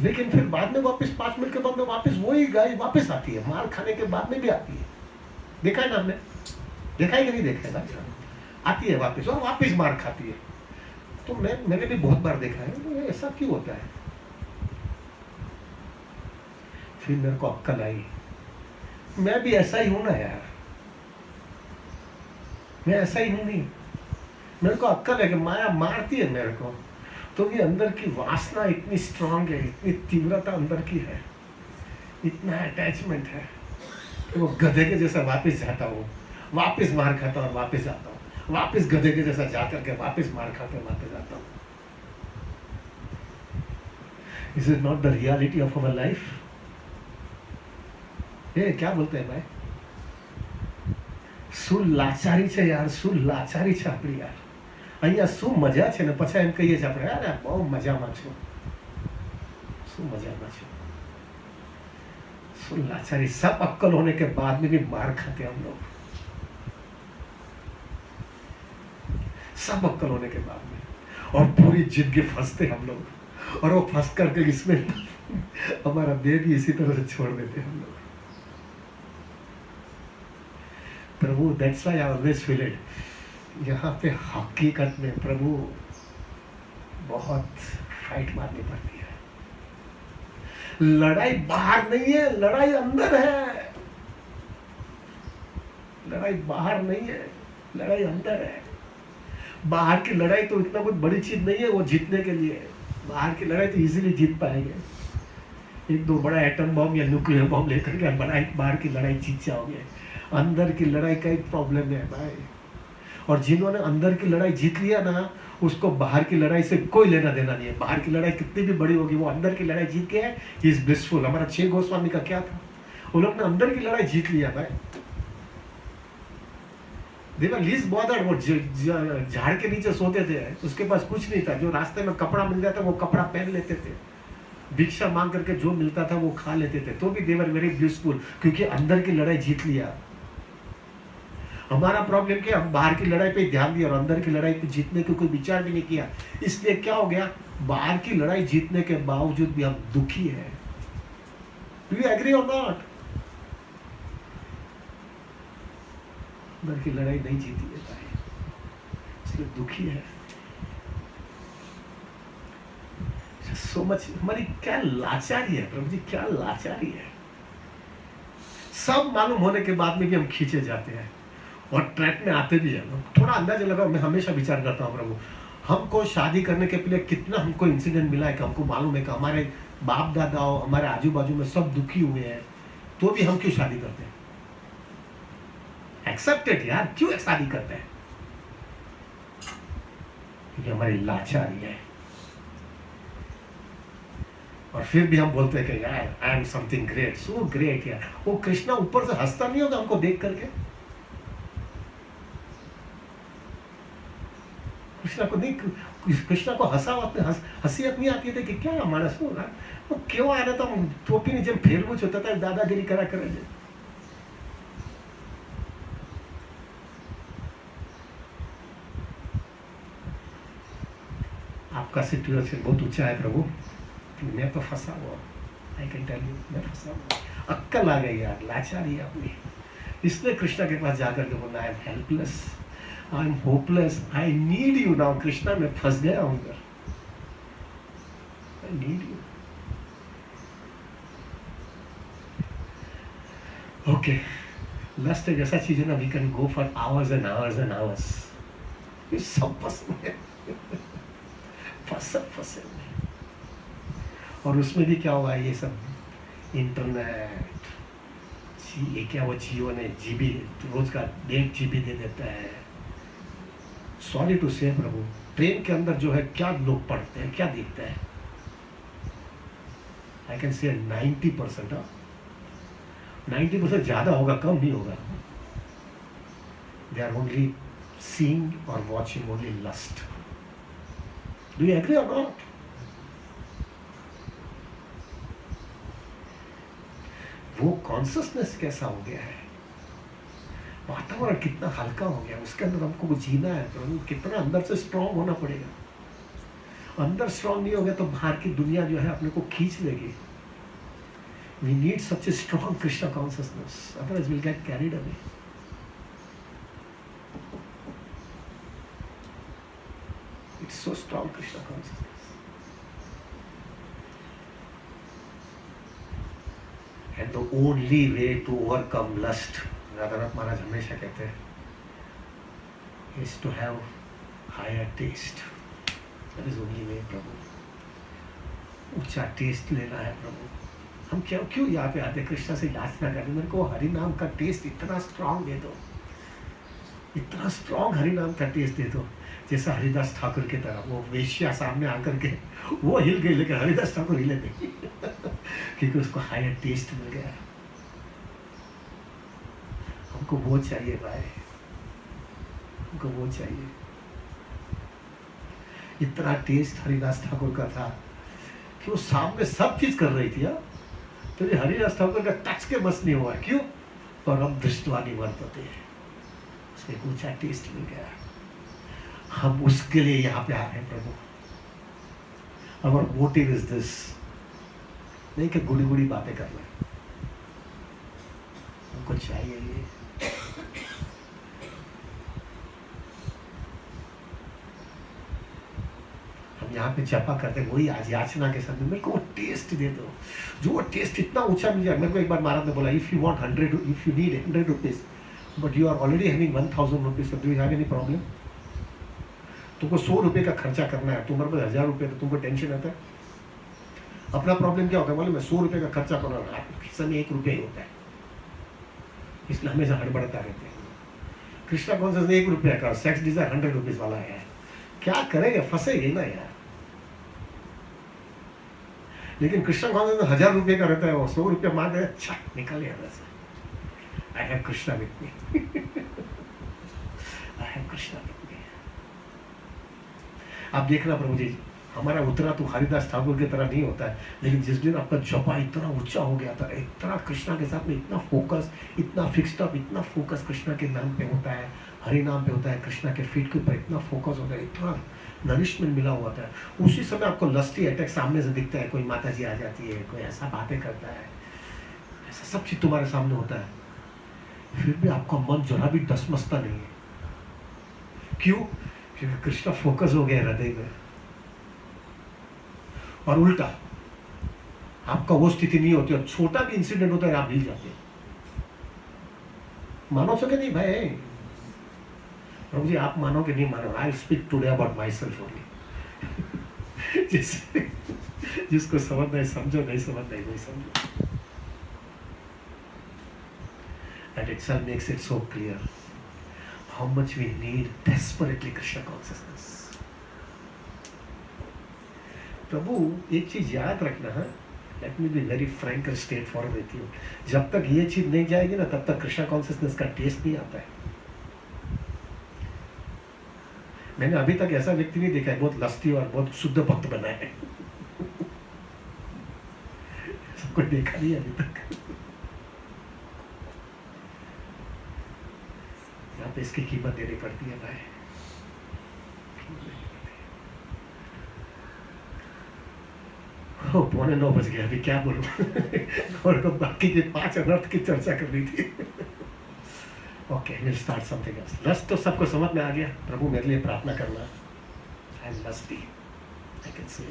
लेकिन फिर बाद में वापस 5 मिनट के बाद में वापस वही गाय वापस आती है, मार खाने के बाद में भी आती है। देखा है ना आपने, देखा है कि नहीं देखा है ना, आती है वापस और वापस मार खाती है। तो मैंने भी बहुत बार देखा है, तो ऐसा क्यों होता है। फिर मेरे को अक्कल आई, मैं भी ऐसा ही हूं ना यार, मैं ऐसा ही हूं नहीं। मेरे को अक्कल है कि माया मारती है मेरे को, तो ये अंदर की वासना इतनी स्ट्रांग है, इतनी तीव्रता अंदर की है, इतना अटैचमेंट है कि वो गधे के जैसा वापस जाता हूँ, वापस मार खाता और वापस आता हूँ, वापस गधे के जैसा जा करके वापस मार खाते वापस आता हूँ। Is it not the reality of our life? ये क्या बोलते हैं भाई? શું લાચારી છે યાર, શું લાચારી છે આપણી યાર. અહીંયા શું મજા છે ને પછી એમ કહીએ છીએ આપણે, અરે બહુ મજામાં છું. શું મજામાં છું? શું लाचारी. सब अक्कल होने के बाद में भी मार खाते हम लोग. सब अक्कल होने के बाद में और पूरी जिंदगी फंसते हम लोग, और वो फंस करके इसमें हमारा देह भी इसी तरह से छोड़ देते हम लोग. प्रभु, that's why I always feel it, यहाँ पे हकीकत में प्रभु बहुत फाइट मारनी पड़ती है. लड़ाई बाहर नहीं है, लड़ाई अंदर है. लड़ाई बाहर नहीं है, लड़ाई अंदर है. बाहर की लड़ाई तो इतना कुछ बड़ी चीज नहीं है, वो जीतने के लिए. बाहर की लड़ाई तो इजीली जीत पाएंगे. एक दो बड़ा एटम बम या न्यूक्लियर बम लेकर के बाहर की लड़ाई जीत जाओगे. अंदर की लड़ाई का एक प्रॉब्लम है भाई. और जिन्होंने अंदर की लड़ाई जीत लिया ना, उसको बाहर की लड़ाई से कोई लेना देना नहीं है. बाहर की लड़ाई कितनी भी बड़ी होगी, वो अंदर की लड़ाई जीत के है, ही इज ब्लिसफुल. हमारा 6 गोस्वामी का क्या था? वो लोग ने अंदर की लड़ाई जीत लिया भाई. They were least bothered. वो झाड़ के नीचे सोते थे, उसके पास कुछ नहीं था. जो रास्ते में कपड़ा मिल जाता वो कपड़ा पहन लेते थे. भिक्षा मांग करके जो मिलता था वो खा लेते थे. तो भी they were very blissful, क्योंकि अंदर की लड़ाई जीत लिया. हमारा प्रॉब्लम क्या, हम बाहर की लड़ाई पे ध्यान दिया और अंदर की लड़ाई पे जीतने को कोई विचार भी नहीं किया. इसलिए क्या हो गया, बाहर की लड़ाई जीतने के बावजूद भी हम दुखी है. डू यू एग्री और नॉट? अंदर की लड़ाई नहीं जीती है भाई, इसलिए दुखी है. So much. हमारी क्या लाचारी है प्रभु जी, क्या लाचारी है. सब मालूम होने के बाद में भी हम खींचे जाते हैं और ट्रैप में आते भी हैं. थोड़ा अंदाजा लगाओ. मैं हमेशा विचार करता हूँ प्रभु, हमको शादी करने के पहले कितना हमको इंसिडेंट मिला है कि हमको मालूम है कि हमारे बाप दादाओं, हमारे आजू बाजू में सब दुखी हुए हैं, तो भी हम क्यों शादी करते हैं? एक्सेप्टेड यार, क्यों शादी करते हैं? क्योंकि हमारी लाचारी है. और फिर भी हम बोलते हैं कि यार I am something great, so great यार. वो कृष्णा ऊपर से हंसता नहीं होगा हमको देख करके? कृष्णा को नहीं, कृष्णा को हंसी नहीं आती थी कि क्या हमारा सो रहा, वो क्यों आ रहा था. टोपी नीचे फेरबूच होता था, दादागिरी करा करे. आपका सिचुएशन बहुत ऊंचा है प्रभु, मैं तो फंसा हुआ. आई कैन टेल यू, मैं फंसा हुआ. अक्कल आ गई यार, लाचारी अपनी. इसलिए कृष्णा के पास जाकर के बोलना, I am helpless, I am hopeless, I need you now. Krishna मैं फंस गया हूं उधर, I need you. Okay, lust एक ऐसा चीज है ना, we can go for hours and hours and hours. ये सब पसंद है. फंसे. और उसमें भी क्या हुआ, ये सब इंटरनेट, ये क्या, वो जियो ने जीबी रोज का 1 GB दे देता है. सॉरी टू से प्रभु, ट्रेन के अंदर जो है क्या लोग पढ़ते हैं, क्या देखते हैं. आई कैन से 90%, 90% ज्यादा होगा, कम नहीं होगा. दे आर ओनली सीइंग और watching only lust. Do you agree और नॉट? वो कॉन्शियसनेस कैसा हो गया है, वातावरण कितना हल्का हो गया, उसके अंदर हमको वो जीना है प्रभु. कितना अंदर से स्ट्रांग होना पड़ेगा. अंदर स्ट्रांग नहीं हो गया तो बाहर की दुनिया जो है अपने को खींच लेगी. We need such a strong Krishna consciousness, otherwise will get carried away. It's so strong Krishna consciousness. And the only way to overcome lust, Radhanath Maharaj हमेशा कहते हैं, is to have higher taste. That is only way प्रभु. ऊंचा test लेना है प्रभु. हम क्यों यहाँ पे आते कृष्णा से याचना करने, मेरे को हरि नाम का टेस्ट इतना स्ट्रांग दे दो. इतना स्ट्रॉन्ग हरि नाम का टेस्ट दे दो, जैसा हरिदास ठाकुर की तरह वो वेश्या सामने आकर के वो हिल गई, लेकिन हरिदास ठाकुर हिले नहीं क्योंकि उसको हायर टेस्ट मिल गया। हमको वो चाहिए भाई, हमको वो चाहिए। इतना टेस्ट हरिदास ठाकुर का था कि वो सामने सब चीज कर रही थी। तो ये हरिदास ठाकुर का टच के बस नहीं हुआ। क्यों? परम दृष्टवानी वर्तते, उसके ऊंचा टेस्ट मिल गया। हम उसके लिए यहाँ पे आ रहे हैं प्रभु। Our motive is this, नहीं कि गुड़ी गुड़ी बातें करना, हमको चाहिए ये। हम यहाँ पे जपा करते हैं वही आज याचना के साथ, मेरे को वो टेस्ट दे दो, जो वो टेस्ट इतना ऊंचा मिल जाए। मेरे को एक बार महाराज ने बोला, if you want 100, if you need 100 rupees but you are already having 1000 rupees, do you have any problem? तुमको 100 रुपये का खर्चा करना है, तुम्हारे पास 1000 रुपये, तो तुमको टेंशन आता है? अपना प्रॉब्लम क्या होता है मालूम है? 100 रुपये का खर्चा करना, आपके खिस्से में 1 रुपया ही होता है, इसलिए हमेशा हड़बड़ता रहते हैं। कृष्णा कॉन्शियस 1 रुपया का, सेक्स डिजायर 100 रुपीज वाला है, क्या करेंगे? फंसेंगे ना यार। लेकिन कृष्णा कॉन्शियस 1000 रुपये का रहता है, वो 100 रुपया मांग रहे, अच्छा निकल यहाँ से, I have Krishna with me, I have Krishna with me. आप देखना प्रभु जी, हमारा उतरा तो हरिदास ठाकुर की तरह नहीं होता है, लेकिन जिस दिन आपका जपा इतना ऊंचा हो गया था, इतना कृष्णा के साथ में इतना फोकस, इतना फिक्स्ड अप, इतना फोकस कृष्णा के नाम पे होता है, हरि नाम पे होता है, कृष्णा के फीट के ऊपर इतना फोकस होता है, इतना नरिशमेंट मिला हुआ था। उसी समय आपको लस्टी अटैक सामने से दिखता है, कोई माता जी आ जाती है, कोई ऐसा बातें करता है, ऐसा सब चीज तुम्हारे सामने होता है, फिर भी आपका मन जरा भी डसमसता नहीं है। क्यों? क्योंकि कृष्णा फोकस हो गया हृदय में। और उल्टा आपका वो स्थिति नहीं होती, और छोटा भी इंसिडेंट होता है आप हिल जाते हैं। मानो सके नहीं भाई प्रभु जी, आप मानो कि नहीं मानो, I speak today about my self only. जिसको समझना है समझो, नहीं समझना है नहीं समझो। And itself makes it so clear how much we need desperately Krishna consciousness. प्रभु एक चीज याद रखना है, let me B very Frank and straight forward with you, जब तक ये चीज नहीं जाएगी ना, तब तक कृष्णा कॉन्शियसनेस का टेस्ट नहीं आता है। मैंने अभी तक ऐसा व्यक्ति नहीं देखा है बहुत लस्टी और बहुत शुद्ध भक्त बना है, सबको देखा नहीं अभी तक। यहाँ पे इसकी कीमत देनी पड़ती है भाई। ओ 9:15 बज गया, अभी क्या बोलूं और तो बाकी के 5 अनर्थ की चर्चा करनी थी। Okay, will start something else. Lust तो सबको समझ में आ गया। प्रभु मेरे लिए प्रार्थना करना, I am lusty, I can say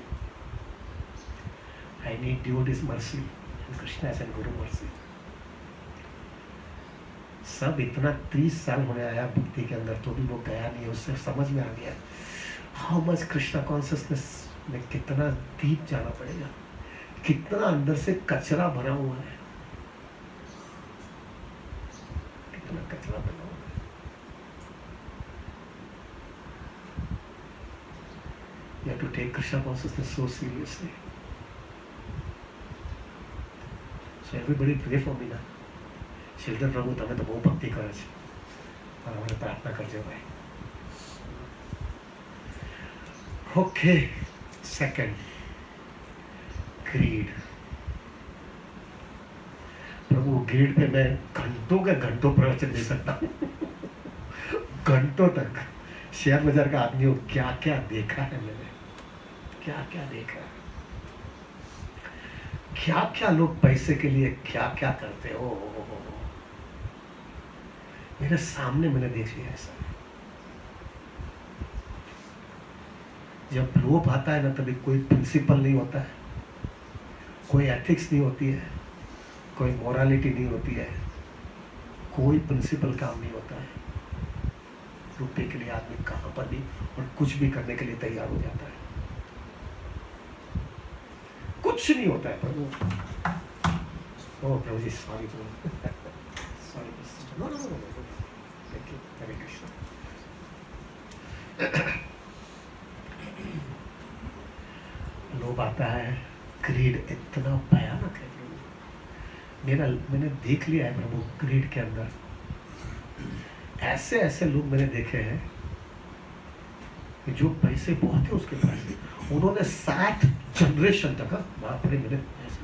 I need devotees mercy and Krishna and Guru mercy. सब इतना 30 साल होने आया भक्ति के अंदर, तो भी वो गया नहीं, उससे समझ में आ गया हाउ मच कृष्णा कॉन्शियसनेस में कितना डीप जाना पड़ेगा, कितना अंदर से कचरा भरा हुआ है, कितना कचरा भरा हुआ है। You have to take Krishna consciousness so seriously. So everybody pray for me now. શિલધર પ્રભુ તમે તો બહુ ભક્તિ કરે છે, પણ અમારે પ્રાર્થના કરજો ભાઈ। Okay, second greed. प्रभु ग्रीड पे मैं घंटों के घंटों प्रवचन दे सकता हूँ घंटों तक। शेयर बाजार का आदमी हो, क्या क्या देखा है मैंने, क्या क्या देखा है, क्या क्या लोग पैसे के लिए क्या क्या करते हो, मेरे सामने मैंने देख लिया ऐसा। जब लोभ आता है ना, तभी कोई प्रिंसिपल नहीं होता है, कोई एथिक्स नहीं होती है, कोई मोरालिटी नहीं होती है, कोई प्रिंसिपल काम नहीं होता है। रुपये के लिए आदमी कहाँ पर भी और कुछ भी करने के लिए तैयार हो जाता है, कुछ नहीं होता है प्रभु। ओ प्रभु जी, सॉरी प्रभु, sorry, no no no, thank you, Hare Krishna. आता है ग्रीड इतना भयानक है प्रभु। मैंने देख लिया है प्रभु ग्रीड के अंदर ऐसे ऐसे लोग मैंने देखे हैं कि जो पैसे बहुत है उसके पास, उन्होंने 7 जनरेशन तक, बाप रे,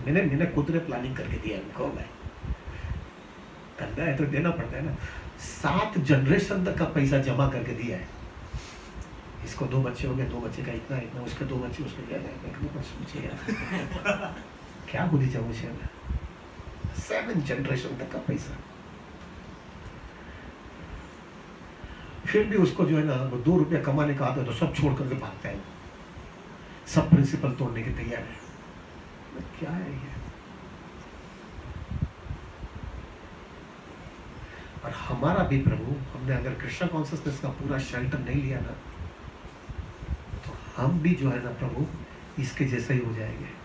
मैंने खुद ने प्लानिंग करके दिया उनको। मैं करना है तो देना पड़ता है ना। 7 जनरेशन तक का पैसा जमा करके दिया है। इसको 2 बच्चे हो गए, 2 बच्चे का इतना इतना, उसके 2 बच्चे, उसके क्या सोचे यार क्या बोली जाऊँ मुझे। 7 जनरेशन तक का पैसा, फिर भी उसको जो है ना वो 2 रुपया कमाने का आता है तो सब छोड़ करके भागता है, सब प्रिंसिपल तोड़ने के तैयार है। क्या है ये? और हमारा भी प्रभु, हमने अगर कृष्णा कॉन्शियसनेस का पूरा शेल्टर नहीं लिया ना तो हम भी जो है ना प्रभु इसके जैसा ही हो जाएंगे।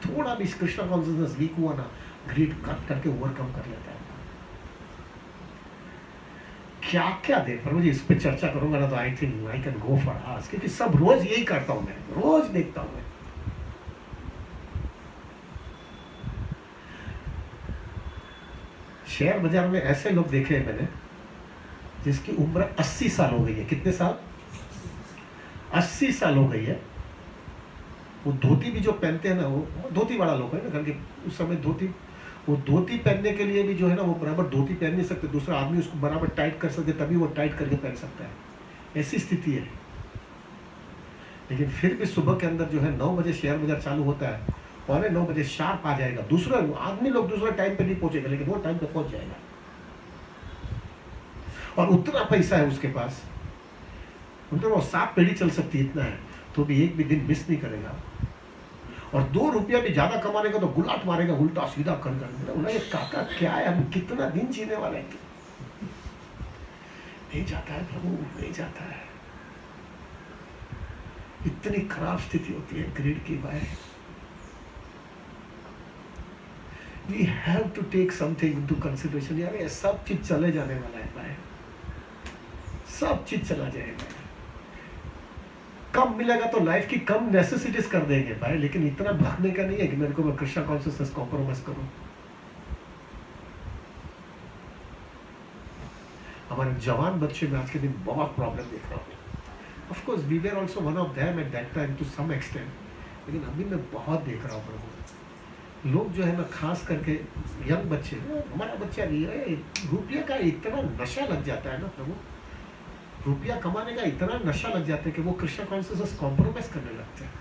थोड़ा भी कृष्णा कॉन्शियसनेस वीक हुआ ना, ग्रीड कट करके ओवरकम कर लेता है। क्या क्या दे प्रभु जी, इस पे चर्चा करूंगा ना तो I think I can go for hours, क्योंकि सब रोज यही करता हूं मैं, रोज देखता हूं मैं। शेयर बाजार में ऐसे लोग देखे हैं मैंने जिसकी उम्र 80 साल हो गई है। कितने साल? 80 साल हो गई है। वो धोती भी जो पहनते हैं ना, वो धोती वाला लोग है ना, करके उस समय धोती, वो धोती पहनने के लिए भी जो है ना वो बराबर धोती पहन नहीं सकते, दूसरा आदमी उसको बराबर टाइट कर सके तभी वो टाइट करके पहन सकता है, ऐसी स्थिति है। लेकिन फिर भी सुबह के अंदर जो है 9 बजे शेयर बाजार चालू होता है, 9:15 बजे शार्प आ जाएगा। दूसरा आदमी लोग दूसरा टाइम पे नहीं पहुंचेगा लेकिन वो टाइम पे पहुंच जाएगा। और उतना पैसा है उसके पास, उतना वो 7 पीढ़ी चल सकती है, इतना है, तो भी एक भी दिन मिस नहीं करेगा। और 2 रुपया भी ज्यादा कमाने का तो गुलाट मारेगा, उल्टा सीधा कर कर। काका क्या है, हम कितना दिन जीने वाले हैं? नहीं जाता है प्रभु, नहीं जाता है। इतनी खराब स्थिति होती है ग्रिड की। भाई we have to take something into consideration. यार ये सब चीज चले जाने वाला है भाई, सब चीज चला जाएगा। कम मिलेगा तो लाइफ की कम नेसेसिटीज कर देंगे भाई, लेकिन इतना भागने का नहीं है कि मेरे को मैं कृष्णा कॉन्शियसनेस कॉम्प्रोमाइज करूं। हमारे जवान बच्चे में आज के दिन बहुत प्रॉब्लम देख रहा हूँ। Of course we were also one of them at that time to some extent, लेकिन अभी मैं बहुत देख रहा हूँ प्रभु, लोग जो है ना खास करके यंग बच्चे, हमारा बच्चा भी है, रुपये का इतना नशा लग जाता है ना प्रभु, रुपया कमाने का इतना नशा लग जाता है कि वो कृष्णा कॉन्शियसनेस कॉम्प्रोमाइज करने लगते हैं।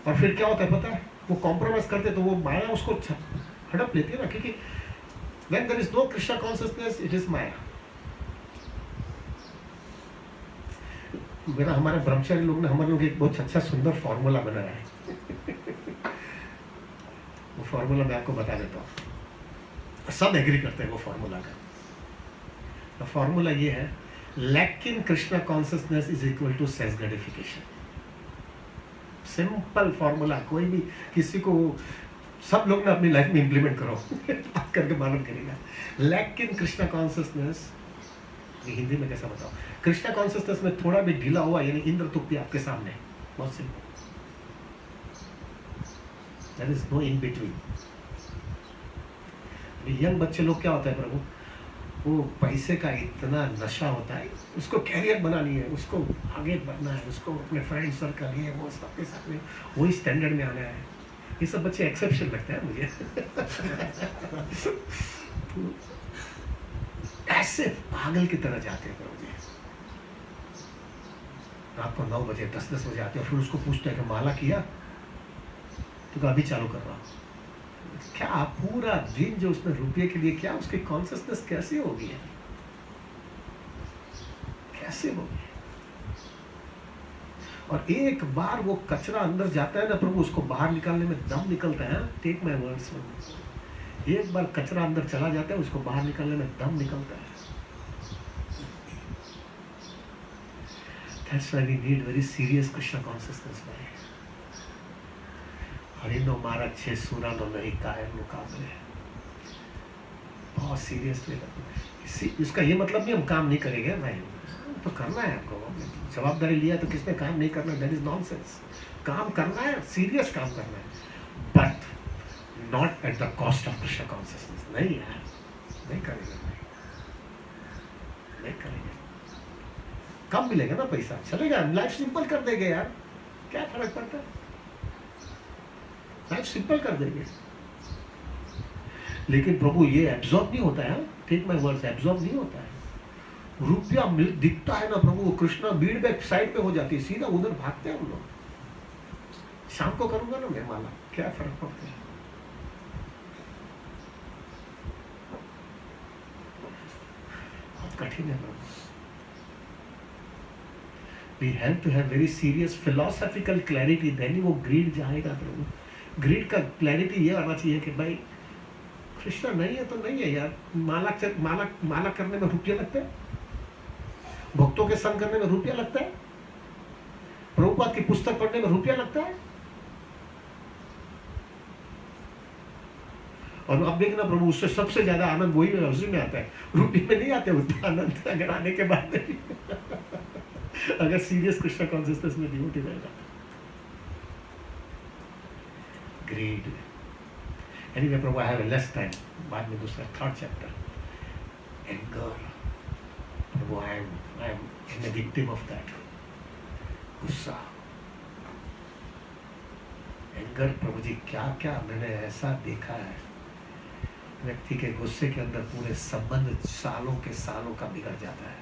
और फिर क्या होता है पता है, वो कॉम्प्रोमाइज करते तो वो माया उसको हड़प लेती है ना, क्योंकि when there is no Krishna consciousness it is माया। मेरा हमारे ब्रह्मचारी लोग ने हमारे लोग एक बहुत अच्छा सुंदर फॉर्मूला बनाया है वो फॉर्मूला मैं आपको बता देता हूँ, सब एग्री करते हैं वो फॉर्मूला का। तो फॉर्मूला ये है, lack in Krishna consciousness is equal to self gratification. Simple formula, कोई भी किसी को, सब लोग ना अपनी लाइफ में इंप्लीमेंट करो बात करके मालूम करेगा। Lack in Krishna consciousness, Hindi में कैसा बताओ, कृष्णा कॉन्शियसनेस में थोड़ा भी ढीला हुआ यानी इंद्र तुक्ति आपके सामने, बहुत simple, there is no in between. Young बच्चे लोग क्या होता है प्रभु, वो पैसे का इतना नशा होता है, उसको कैरियर बनानी है, उसको आगे बढ़ना है, उसको अपने फ्रेंड सर्कल ये वो सबके साथ में वही स्टैंडर्ड में आना है। ये सब बच्चे एक्सेप्शन लगता है मुझे ऐसे पागल की तरह जाते हैं प्रभु जी, रात को 9 बजे 10-10 बजे आते हैं, फिर उसको पूछते हैं कि माला किया, तो अभी चालू कर रहा हूँ। क्या पूरा दिन जो उसने रुपये के लिए, क्या उसकी कॉन्शियसनेस कैसे होगी, कैसे होगी? और एक बार वो कचरा अंदर जाता है ना प्रभु, उसको बाहर निकालने में दम निकलता है। टेक माय वर्ड्स, एक बार कचरा अंदर चला जाता है, उसको बाहर निकालने में दम निकलता है। That's why we need very serious Krishna consciousness भाई। हरिनो मारा 6 सूरा नो नहीं कायम मुकाबले, बहुत सीरियसली। इसका ये मतलब नहीं हम काम नहीं करेंगे भाई, तो करना है आपको, जवाबदारी लिया तो किसने काम नहीं करना, दैट इज नॉनसेंस। काम करना है, सीरियस काम करना है, but not at the cost of Krishna consciousness. नहीं यार, नहीं करेंगे, नहीं करेंगे। कम मिलेगा ना पैसा, चलेगा, लाइफ सिंपल कर देंगे यार, क्या फर्क पड़ता है, लाइफ सिंपल कर देंगे। लेकिन प्रभु ये एब्जॉर्ब नहीं होता है, टेक माय वर्ड्स, एब्जॉर्ब नहीं होता है। रुपया दिखता है ना प्रभु, वो कृष्णा भीड़ बैक साइड पे हो जाती है, सीधा उधर भागते हैं हम लोग। शाम को करूंगा ना मैं माला, क्या फर्क पड़ता है। बहुत कठिन है प्रभु। We have to have very serious philosophical clarity, then ही वो ग्रीड जाएगा प्रभु। ग्रीड का क्लैरिटी ये आना चाहिए कि भाई कृष्णा नहीं है तो नहीं है यार, माला करने में रुपया लगता है, भक्तों के संग करने में रुपया लगता है, प्रभुपाद की पुस्तक पढ़ने में रुपया लगता है। और अब देखना प्रभु, उससे सबसे ज्यादा आनंद वही में उसी में आता है, रुपये में नहीं आते उतना आनंद, अगर आने के बाद अगर सीरियस कृष्ण कॉन्शियसनेस में डिवोटी रहेगा। Grade anyway Prabhu, I have less time, बाद में दूसरा third chapter anger. Prabhu I am a victim of that, गुस्सा, एंगर। प्रभु जी क्या क्या मैंने ऐसा देखा है, व्यक्ति के गुस्से के अंदर पूरे संबंध सालों के सालों का बिगड़ जाता है।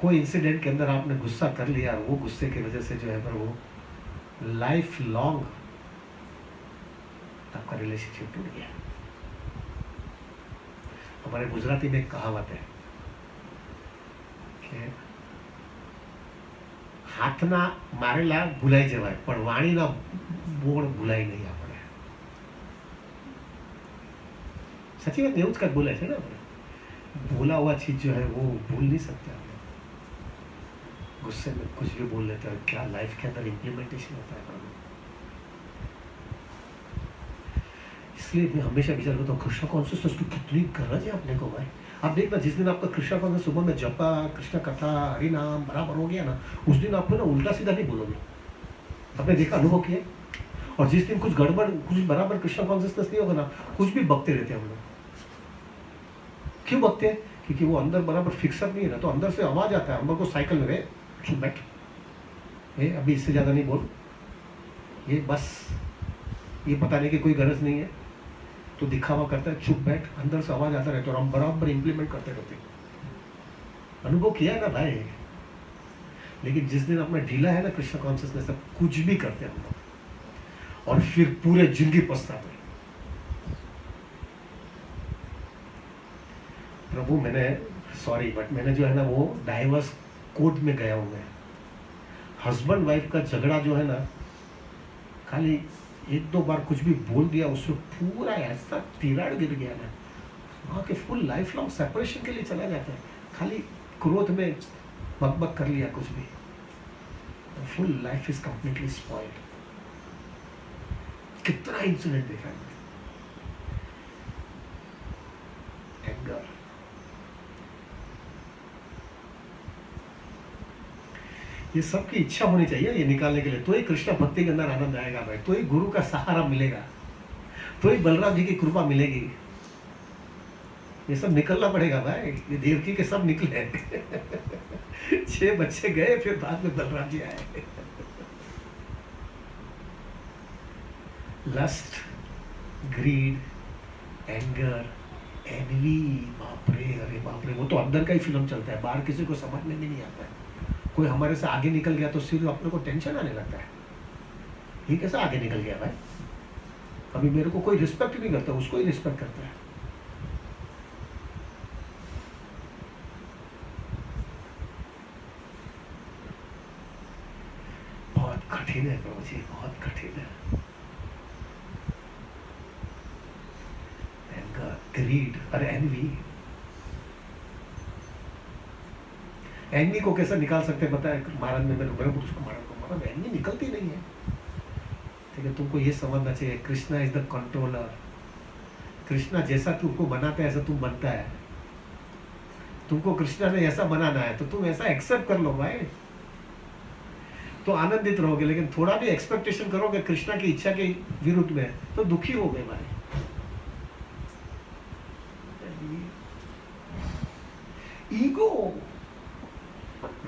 कोई इंसिडेंट के अंदर आपने गुस्सा कर लिया, वो गुस्से की वजह से जो है पर वो लाइफ लॉन्ग आपका रिलेशनशिप टूट गया। हमारे गुजराती में एक कहावत है कि हाथना मारेला भूलाई जवाय पण वाणीना बोल भूलाई नहीं આપણે। सच्ची बात न्यूज का बोला है ना, बोला हुआ चीज जो है वो भूल नहीं सकते हम लोग। गुस्से में कुछ भी बोल लेते हैं, क्या लाइफ के अंदर इम्प्लीमेंटेशन होता है प्रभु। इसलिए मैं हमेशा विचार करता हूँ कृष्ण कॉन्शियसनेस की कितनी गरज है अपने को भाई। आप देखना, जिस दिन आपका कृष्ण कॉन्शियस सुबह में जपा, कृष्ण कथा, हरि नाम बराबर हो गया ना, उस दिन आपको ना उल्टा सीधा नहीं बोलोगे। आपने देखा, अनुभव किया। और जिस दिन कुछ गड़बड़, कुछ बराबर कृष्ण कॉन्शियसनेस नहीं होगा ना, कुछ भी बकते रहते हैं हम लोग। क्यों बकते हैं? क्योंकि वो अंदर बराबर फिक्सअप नहीं है ना, तो अंदर से आवाज आता है, हम लोग को साइकिल में रहे चुप बैठ, ये अभी इससे ज़्यादा नहीं बोल, ये बस, ये बताने की कोई गरज नहीं है, तो दिखावा करता है, चुप बैठ, अंदर से आवाज आता रहता है और हम बराबर इम्प्लीमेंट करते रहते हैं। अनुभव किया है ना भाई। लेकिन जिस दिन अपना ढीला है ना कृष्ण कॉन्शियसनेस, सब कुछ भी करते हैं हम लोग और फिर पूरे जिंदगी पछताते हैं। प्रभु मैंने सॉरी बट मैंने जो है ना वो डाइवर्स कोर्ट में गया हूँ मैं। हस्बैंड वाइफ का झगड़ा जो है ना, खाली एक दो बार कुछ भी बोल दिया, उससे पूरा ऐसा तिराड़ गिर गया ना, वहाँ के फुल लाइफ लॉन्ग सेपरेशन के लिए चला जाता है। खाली क्रोध में बकबक कर लिया कुछ भी, full life is completely spoiled. कितना इंसिडेंट देखा है। एंगर, ये सबकी इच्छा होनी चाहिए ये निकालने के लिए, तो ही कृष्ण भक्ति के अंदर आनंद आएगा भाई, तो ही गुरु का सहारा मिलेगा, तो ही बलराम जी की कृपा मिलेगी। ये सब निकलना पड़ेगा भाई, ये देवकी के सब निकले 6 बच्चे गए, फिर बाद में बलराम जी आए। लस्ट, ग्रीड, एंगर, एनवी, बाप रे, अरे बाप रे, वो तो अंदर का ही फिल्म चलता है, बाहर किसी को समझ में भी नहीं आता है। कोई हमारे से आगे निकल गया तो सिर्फ अपने को टेंशन आने लगता है, ये कैसा आगे निकल गया भाई, कभी मेरे को कोई रिस्पेक्ट नहीं करता, उसको ही रिस्पेक्ट करता है। बहुत कठिन है प्रभु जी, बहुत कठिन है। एंगर, ग्रीड और एनवी, एनवी को कैसे निकाल सकते हैं पता है? महाराज ने मैंने उसको महाराज एनवी निकलती नहीं है। ठीक है, तुमको ये समझना चाहिए, Krishna is the controller. Krishna जैसा तुमको बनाता है ऐसा तुम बनता है। तुमको कृष्णा ने ऐसा बनाना है तो तुम ऐसा एक्सेप्ट कर लो भाई, तो आनंदित रहोगे। लेकिन थोड़ा भी एक्सपेक्टेशन करोगे कृष्णा की इच्छा के विरुद्ध में तो दुखी हो गए भाई। ईगो,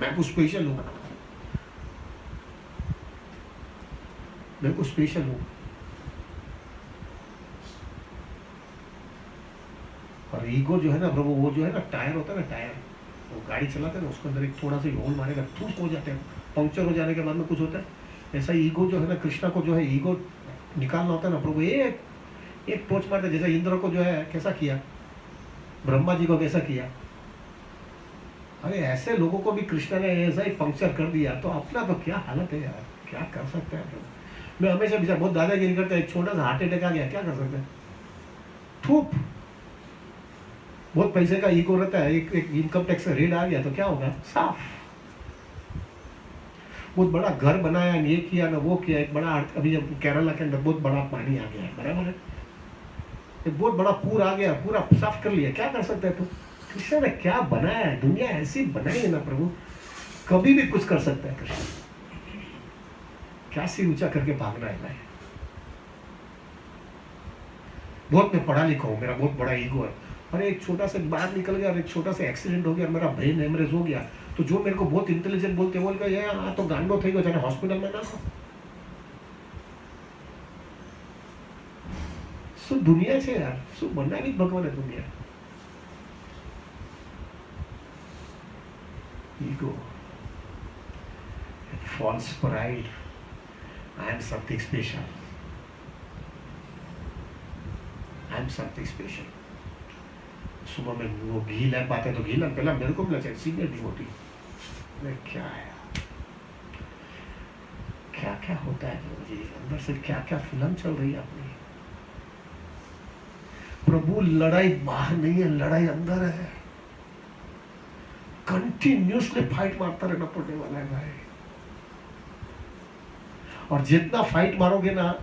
मैं कुछ स्पेशल हूं, मैं कुछ स्पेशल हूं। और ईगो जो है ना प्रभु, वो जो है ना टायर होता है ना, टायर, वो गाड़ी चलाते हैं ना, उसके अंदर एक थोड़ा सा होल मारेगा, ठूस हो जाते हैं, पंक्चर हो जाने के बाद में कुछ होता है। ऐसा ईगो जो है ना, कृष्णा को जो है ईगो निकालना होता है ना प्रभु, एक टोच मारते, जैसा इंद्र को जो है कैसा किया, ब्रह्मा जी को कैसा किया। अरे ऐसे लोगों को भी कृष्णा ने ऐसा ही पंक्चर कर दिया, तो अपना तो क्या हालत है यार, क्या कर सकते हैं प्रभु। मैं हमेशा विचार, बहुत दादागिरी करता है, एक छोटा सा हार्ट अटैक आ गया, क्या कर सकते हैं, थूप। बहुत पैसे का ईगो रहता है, एक इनकम टैक्स का रेड आ गया तो क्या होगा, साफ। बहुत बड़ा घर बनाया, ये किया ना वो किया, एक बड़ा अभी जब केरला के अंदर बहुत बड़ा पानी आ गया है, बराबर है, एक बहुत बड़ा पूर आ गया, पूरा साफ कर लिया, क्या कर सकते हैं। तो कृष्ण ने क्या बनाया है, दुनिया ऐसी बनाई है ना प्रभु, कभी भी कुछ कर सकता है कृष्ण। क्या सिर ऊंचा करके भागना है भाई। बहुत मैं पढ़ा लिखा हूँ, मेरा बहुत बड़ा ईगो है, अरे एक छोटा सा बाहर निकल गया और एक छोटा सा एक्सीडेंट हो गया, मेरा ब्रेन हेमरेज हो गया, तो जो मेरे को बहुत इंटेलिजेंट बोलते बोल के ये हाँ तो गांडो થઈ ગયો છે, हॉस्पिटल में ना। શું દુનિયા છે યાર, શું બનાવી ભગવાને દુનિયા। Ego, false pride, I am something special, I am something special। सुबह में वो घी लैंप आते हैं तो घी लैंप पहला मेरे को मिला चाहिए, सीनियर डिवोटी। मैं क्या है, क्या क्या होता है प्रभु जी, अंदर से क्या क्या फिल्म चल रही है अपनी। प्रभु लड़ाई बाहर नहीं है, लड़ाई अंदर है, कंटिन्यूसली फाइट मारता रहना पड़ने वाला है भाई। और जितना फाइट मारोगे ना,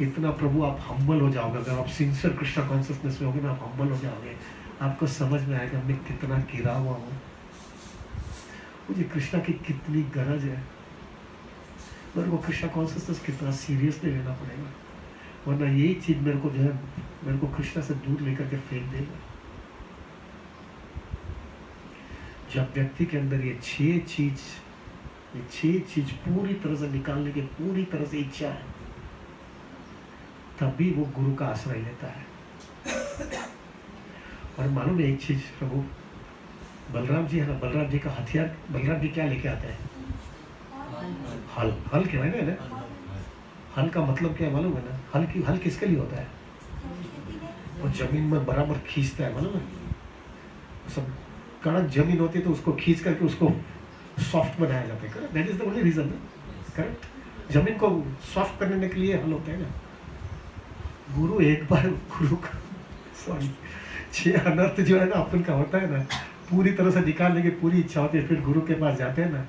इतना प्रभु आप हम्बल हो जाओगे। अगर आप सिंसियर कृष्णा कॉन्शियसनेस में होगे ना, आप हम्बल हो जाओगे, आपको समझ में आएगा मैं कितना गिरा हुआ हूँ, मुझे कृष्णा की कितनी गरज है, मेरे को कृष्णा कॉन्शियसनेस कितना सीरियसली लेना पड़ेगा, वरना यही चीज मेरे को जो है, मेरे को कृष्णा से दूर लेकर के फेंक देगा। जब व्यक्ति के अंदर ये छह चीज पूरी तरह से निकालने की पूरी तरह से इच्छा है, तभी वो गुरु का आश्रय लेता है। और मालूम है एक चीज प्रभु, बलराम जी है ना, बलराम जी का हथियार, बलराम जी क्या लेके आते हैं, हल। हल क्या है ना, हल का मतलब क्या है मालूम है ना, हल किसके लिए होता है, वो जमीन में बराबर खींचता है, मालूम है। सब कड़क जमीन होती है तो उसको खींच करके उसको सॉफ्ट बनाया जाता है, correct, that is the only reason, correct. जमीन को सॉफ्ट करने के लिए हल होता है ना। गुरु एक बार गुरु का सॉरी 6 अनर्थ जो है ना अपन का होता है ना, पूरी तरह से निकालने की पूरी इच्छा होती है, फिर गुरु के पास जाते हैं ना,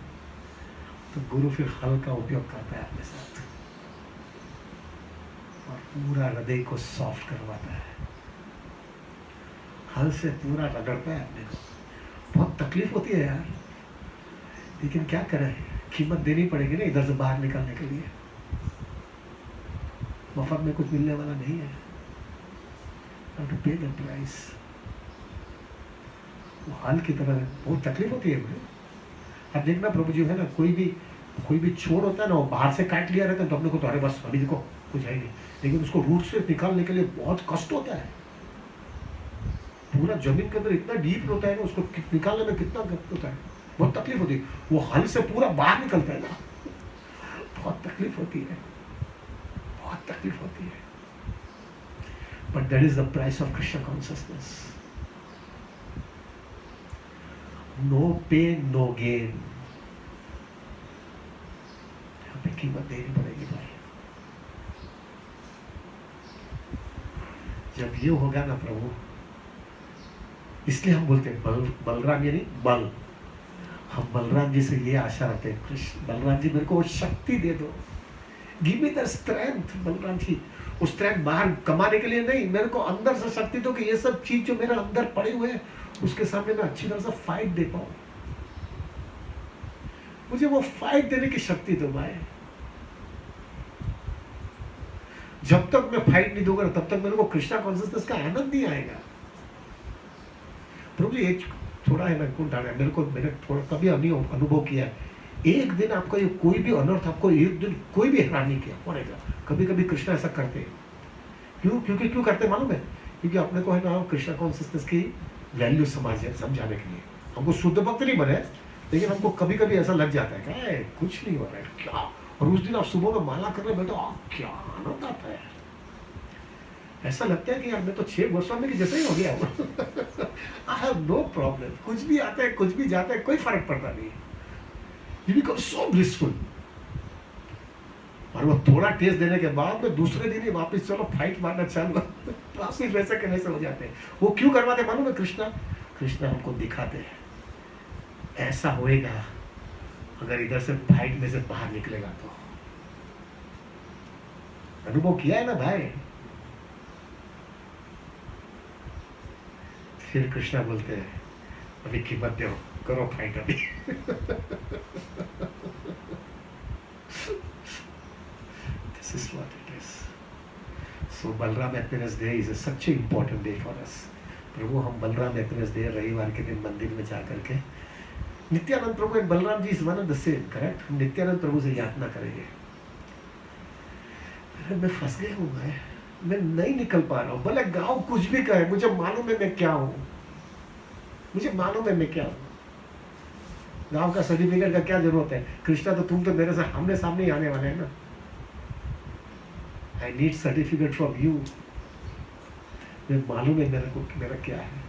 तो गुरु फिर हल का उपयोग करता है अपने साथ और पूरा हृदय को सॉफ्ट करवाता है, हल से पूरा रगड़ता है अपने को। बहुत तकलीफ होती है यार, लेकिन क्या करें, कीमत देनी पड़ेगी ना इधर से बाहर निकलने के लिए, मुफ्त में कुछ मिलने वाला नहीं है, टू पे द प्राइस। वो हाल की तरह बहुत तकलीफ होती है मुझे। अब देखना प्रभु जी है ना, कोई भी छोड़ होता है ना, वो बाहर से काट लिया रहता है तो अपने को तो अरे बस अभी देखो कुछ है नहीं, लेकिन उसको रूट से निकालने के लिए बहुत कष्ट होता है। पूरा जमीन के अंदर इतना डीप होता है ना, उसको निकालने में कितना कष्ट होता है, बहुत तकलीफ होती है। वो हल से पूरा बाहर निकलता है ना, बहुत तकलीफ होती है, बहुत तकलीफ होती है। But that is the price of Krishna consciousness. No pain no gain, यहाँ पे कीमत देनी पड़ेगी भाई। जब ये होगा ना प्रभु, इसलिए हम बोलते हैं बलराम यानी बल। हम बलराम जी से ये आशा रखते हैं, कृष्ण बलराम जी मेरे को शक्ति दे दो, give me the strength. Balram ji उस स्ट्रेंथ बाहर कमाने के लिए नहीं, मेरे को अंदर से शक्ति दो कि ये सब चीज जो मेरे अंदर पड़े हुए हैं उसके सामने मैं अच्छी तरह से फाइट दे पाऊं। मुझे वो फाइट देने की शक्ति दो भाई। जब तक मैं फाइट नहीं दूंगा तब तक मेरे को कृष्णा कॉन्शियसनेस का आनंद नहीं आएगा। प्रभु जी एक थोड़ा है ना, मेरे को मैंने थोड़ा कभी अनुभव किया है, एक दिन आपका ये कोई भी अनर्थ, आपको एक दिन कोई भी हैरान नहीं किया पड़ेगा। कभी कभी कृष्णा ऐसा करते हैं। क्यों करते मालूम है? क्योंकि अपने को है ना कृष्णा कॉन्शियसनेस की वैल्यू समझाने के लिए। हमको शुद्ध भक्त नहीं बने, लेकिन हमको कभी कभी ऐसा लग जाता है कि कुछ नहीं हो रहा है क्या। और उस दिन आप सुबह में माला करने बैठो, क्या आनंद आता है। ऐसा लगता है कि यार मैं तो 6 वर्षों में जैसे ही हो गया हूँ। आई हैव नो प्रॉब्लम, कुछ भी आता है कुछ भी जाता है, कोई फर्क पड़ता नहीं। You become so blissful. और वो थोड़ा टेस्ट देने के बाद में दूसरे दिन ही वापस चलो फाइट मारना चालू, वापस वैसे के वैसे हो जाते हैं। वो क्यों करवाते मालूम है? कृष्णा हमको दिखाते हैं ऐसा होएगा अगर इधर से फाइट में से बाहर निकलेगा तो। अनुभव किया है ना भाई। फिर कृष्णा बोलते हैं अभी कीमत दो, करो फाइट अभी। This is what it is. So Balram Happiness Day is such an important day for us. प्रभु हम बलराम हैप्पीनेस डे रविवार के दिन मंदिर में जा करके Nityananda Prabhu and Balram ji is one of the same, correct? हम नित्यानंद प्रभु से यातना करेंगे, मैं फंस गया हूँ, मैं नहीं निकल पा रहा हूँ। भले गाँव कुछ भी कहे, मुझे मालूम है मैं क्या हूँ, मुझे मालूम है मैं क्या हूँ। गाँव का सर्टिफिकेट का क्या जरूरत है? कृष्णा तो तुम तो मेरे से आमने सामने ही आने वाले हैं ना। I need certificate from you. मैं मालूम है मेरे को मेरा क्या है,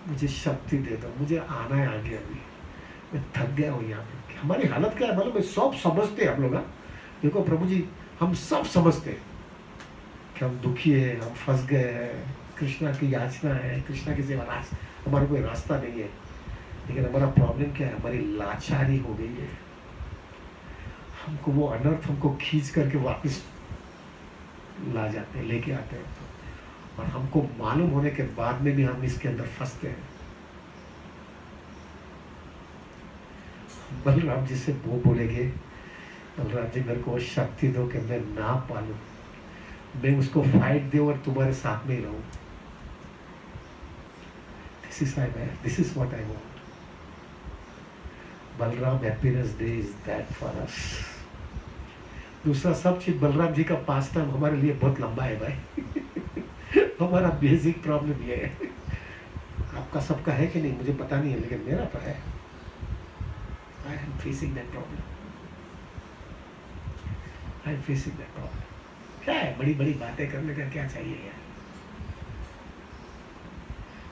मुझे शक्ति दे दो, मुझे आना है आगे। अभी मैं थक गया हूँ यहाँ पे। हमारी हालत क्या है मालूम है? सब समझते हैं हम लोग। देखो प्रभु जी, हम सब समझते हैं कि हम दुखी है, हम फंस गए हैं, कृष्णा की याचना है, कृष्णा की सेवा, हमारा कोई रास्ता नहीं है। लेकिन हमारा प्रॉब्लम क्या है? हमारी लाचारी हो गई है। हमको वो अनर्थ हमको खींच करके वापस ला जाते हैं, लेके आते हैं, और हमको मालूम होने के बाद में भी हम इसके अंदर फंसते हैं। बलराम जी से वो बोलेंगे, बलराम जी मेरे को शक्ति दो कि मैं ना पालूं, मैं उसको फाइट दे और तुम्हारे साथ में ही रहूं। This is what I want. Balram happiness day is that for us. दूसरा सब चीज बलराम जी का पास टाइम हमारे लिए बहुत लंबा है भाई। हमारा बेसिक प्रॉब्लम ये है। आपका सबका है कि नहीं मुझे पता नहीं है, लेकिन मेरा तो है। I am facing that problem. क्या है बड़ी बड़ी बातें करने का क्या चाहिए यार?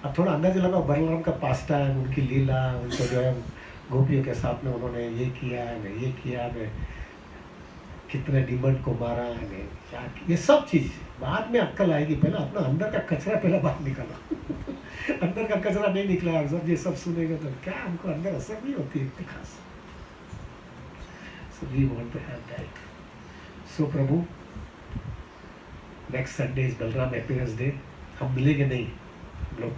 अब थोड़ा अंदाजा लगाओ बलराम का पास टाइम, उनकी लीला, उनको जो है गोपियों के साथ में उन्होंने ये किया है, ये किया है, कितने डिमंड को मारा है, क्या ये सब चीज बाद में अक्कल आएगी। पहले अपना अंदर का कचरा पहले बाहर निकाला। अंदर का कचरा नहीं निकला और जब ये सब सुनेगा तो क्या हमको अंदर असर नहीं होती इतनी खास। So we want to have that. So Prabhu, next Sunday is Balram happiness day. हम मिलेंगे नहीं, हम लोग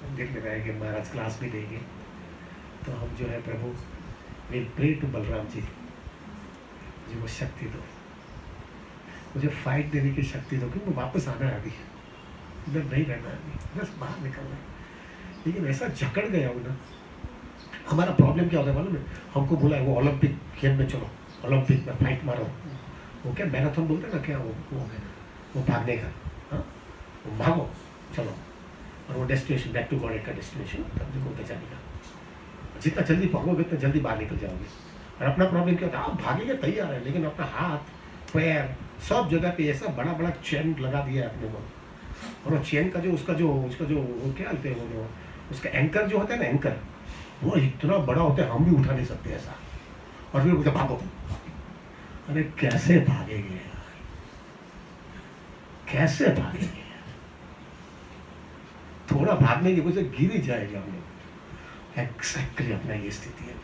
मंदिर में रहेंगे, महाराज क्लास भी देंगे। तो हम जो है प्रभु we pray to Balram ji, मुझे वो शक्ति दो, मुझे फाइट देने की शक्ति दो, क्योंकि वापस आना है, अभी इधर नहीं रहना है, अभी बस बाहर निकलना है। लेकिन ऐसा जकड़ गया हूँ ना। हमारा प्रॉब्लम क्या होता है मालूम है? हमको बोला है वो ओलंपिक खेल में चलो, ओलंपिक में फाइट मारो, वो क्या मैराथन बोलते हैं ना, क्या वो भागने का, हाँ वो भागो चलो, और वो डेस्टिनेशन बैक टू गॉड का डेस्टिनेशन तब देखो उधर जाने का। जितना जल्दी भागोगे उतना जल्दी बाहर निकल जाओगे। और अपना प्रॉब्लम क्या होता है? आप भागेंगे तैयार है, लेकिन अपना हाथ पैर सब जगह पे ऐसा बड़ा बड़ा चेन लगा दिया है अपने को। और वो चेन का जो उसका जो वो क्या बोलते हैं, वो जो उसका एंकर जो होता है ना, एंकर वो इतना बड़ा होता है हम भी उठा नहीं सकते ऐसा। और फिर बोलते भागो। अरे कैसे भागेंगे यार, कैसे भागेंगे? थोड़ा भागने की वजह से गिर ही जाएगा हम लोग। एग्जैक्टली अपना ये स्थिति है।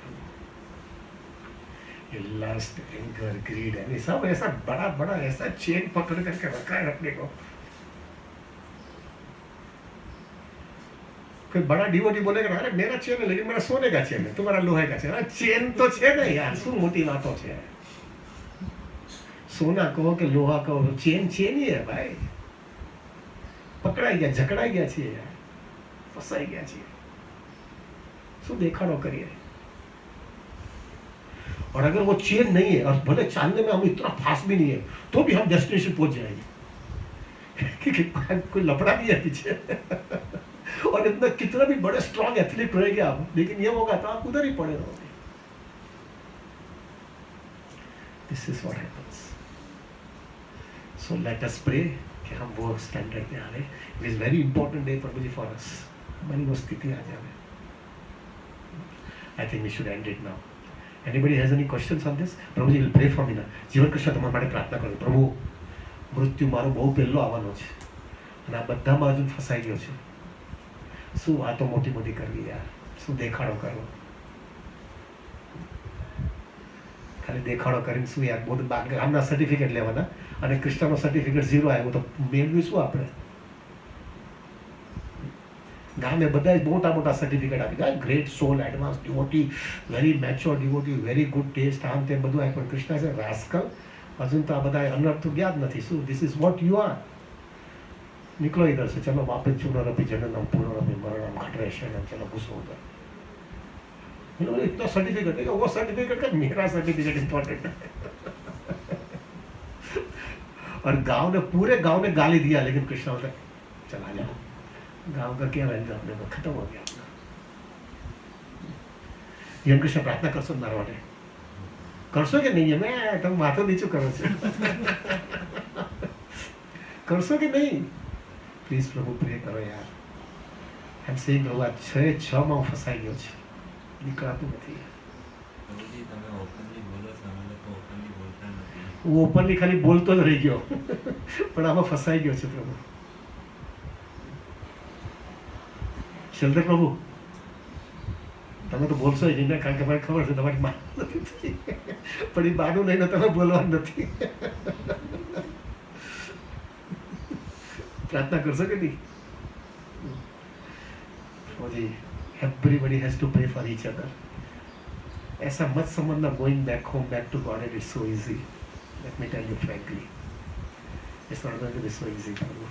ये लस्ट, एंगर, ग्रीड है, सब ऐसा बड़ा बड़ा ऐसा चेन पकड़ करके रखा है अपने को। कोई बड़ा डिवोटी बोलेगा अरे मेरा चेन है लेकिन मेरा सोने का चेन है, तुम्हारा लोहे का चेन। अरे चेन तो છે ને યાર, શું મોટી વાતો છે? सोना कहो कि लोहा कहो, चेन चेन ही है भाई। पकड़ाई गया, झकड़ाई गया છીએ યાર, ફસાઈ ગયા છીએ, શું દેખાડો કરીએ? और अगर वो चेन नहीं है और भले चालने में हम इतना फास्ट भी नहीं है तो भी हम डेस्टिनेशन पहुंच जाएंगे क्योंकि कोई लफड़ा नहीं है पीछे और इतना कितना भी बड़े स्ट्रॉन्ग एथलीट रहेंगे आप, लेकिन ये होगा तो आप उधर ही पड़े रहोगे। This is what happens. So let us pray कि हम वो स्टैंडर्ड पे आ रहे। It is very important day Prabhu ji for us. हमारी वो स्थिति आ जाए। I think we should end it now. Anybody has any questions on this? Prabhu ji will pray for me now. જીવન કૃષ્ણ તમારા માટે પ્રાર્થના કરું। પ્રભુ, મૃત્યુ મારો બહુ પહેલો આવવાનો છે અને આ બધામાં હજુ ફસાઈ ગયો છું। શું વાતો મોટી મોટી કરવી યાર, શું દેખાડો કરવો? ખાલી દેખાડો કરીને શું યાર, બધું ગામના સર્ટિફિકેટ લેવાના અને કૃષ્ણનો સર્ટિફિકેટ 0 આવ્યો તો મેળવી શું આપણે? ગામે બધા મોટા મોટા સર્ટિફિકેટ આપી ગયા, great soul, advance devotee, very mature devotee, very good taste, આમ તેમ બધું આપ્યું। પણ કૃષ્ણ છે રાસ્કલ, હજુ તો આ બધા અનર્થ તો ગયા જ નથી। શું this is what you are? निकलो इधर से, चलो वापस चुनरपि जननम पुनरपि मरणम घटरेशनम, चलो घुसो उधर। इन्होंने इतना सर्टिफिकेट है, वो सर्टिफिकेट का मेरा सर्टिफिकेट इंपॉर्टेंट है। और गांव ने, पूरे गांव ने गाली दिया, लेकिन कृष्ण बोलता चला जाओ, गांव का क्या वैल्यू अपने को, खत्म हो गया अपना। यम कृष्ण प्रार्थना करशो मारा માટે करशो कि नहीं? मैं तुम माथो नीचो करो છો, करशो कि नहीं? प्लीज प्रभु प्रे करो यार। हम सेइंग प्रभु आ 6 માં ફસાઈ ગયો છે, નીકળાતું નથી। પ્રભુજી તમે ઓપનલી બોલો છો, અમે લોકો ઓપનલી બોલતા નથી। હું ઓપનલી ખાલી બોલતો જ રહી ગયો પણ આમાં ફસાઈ ગયો છે પ્રભુ। શેલ્ટર પ્રભુ, તમે તો બોલશો જ નહીં ને, કારણ કે મને ખબર છે તમારી માં નથી થઈ, પણ એ બાનું લઈને તમે બોલવાનું નથી। प्रार्थना कर सके नहीं? जी, everybody has to pray for each other। ऐसा मत समझना going back home, back to God, it is so easy। Let me tell you frankly, it's not going to be so easy for you।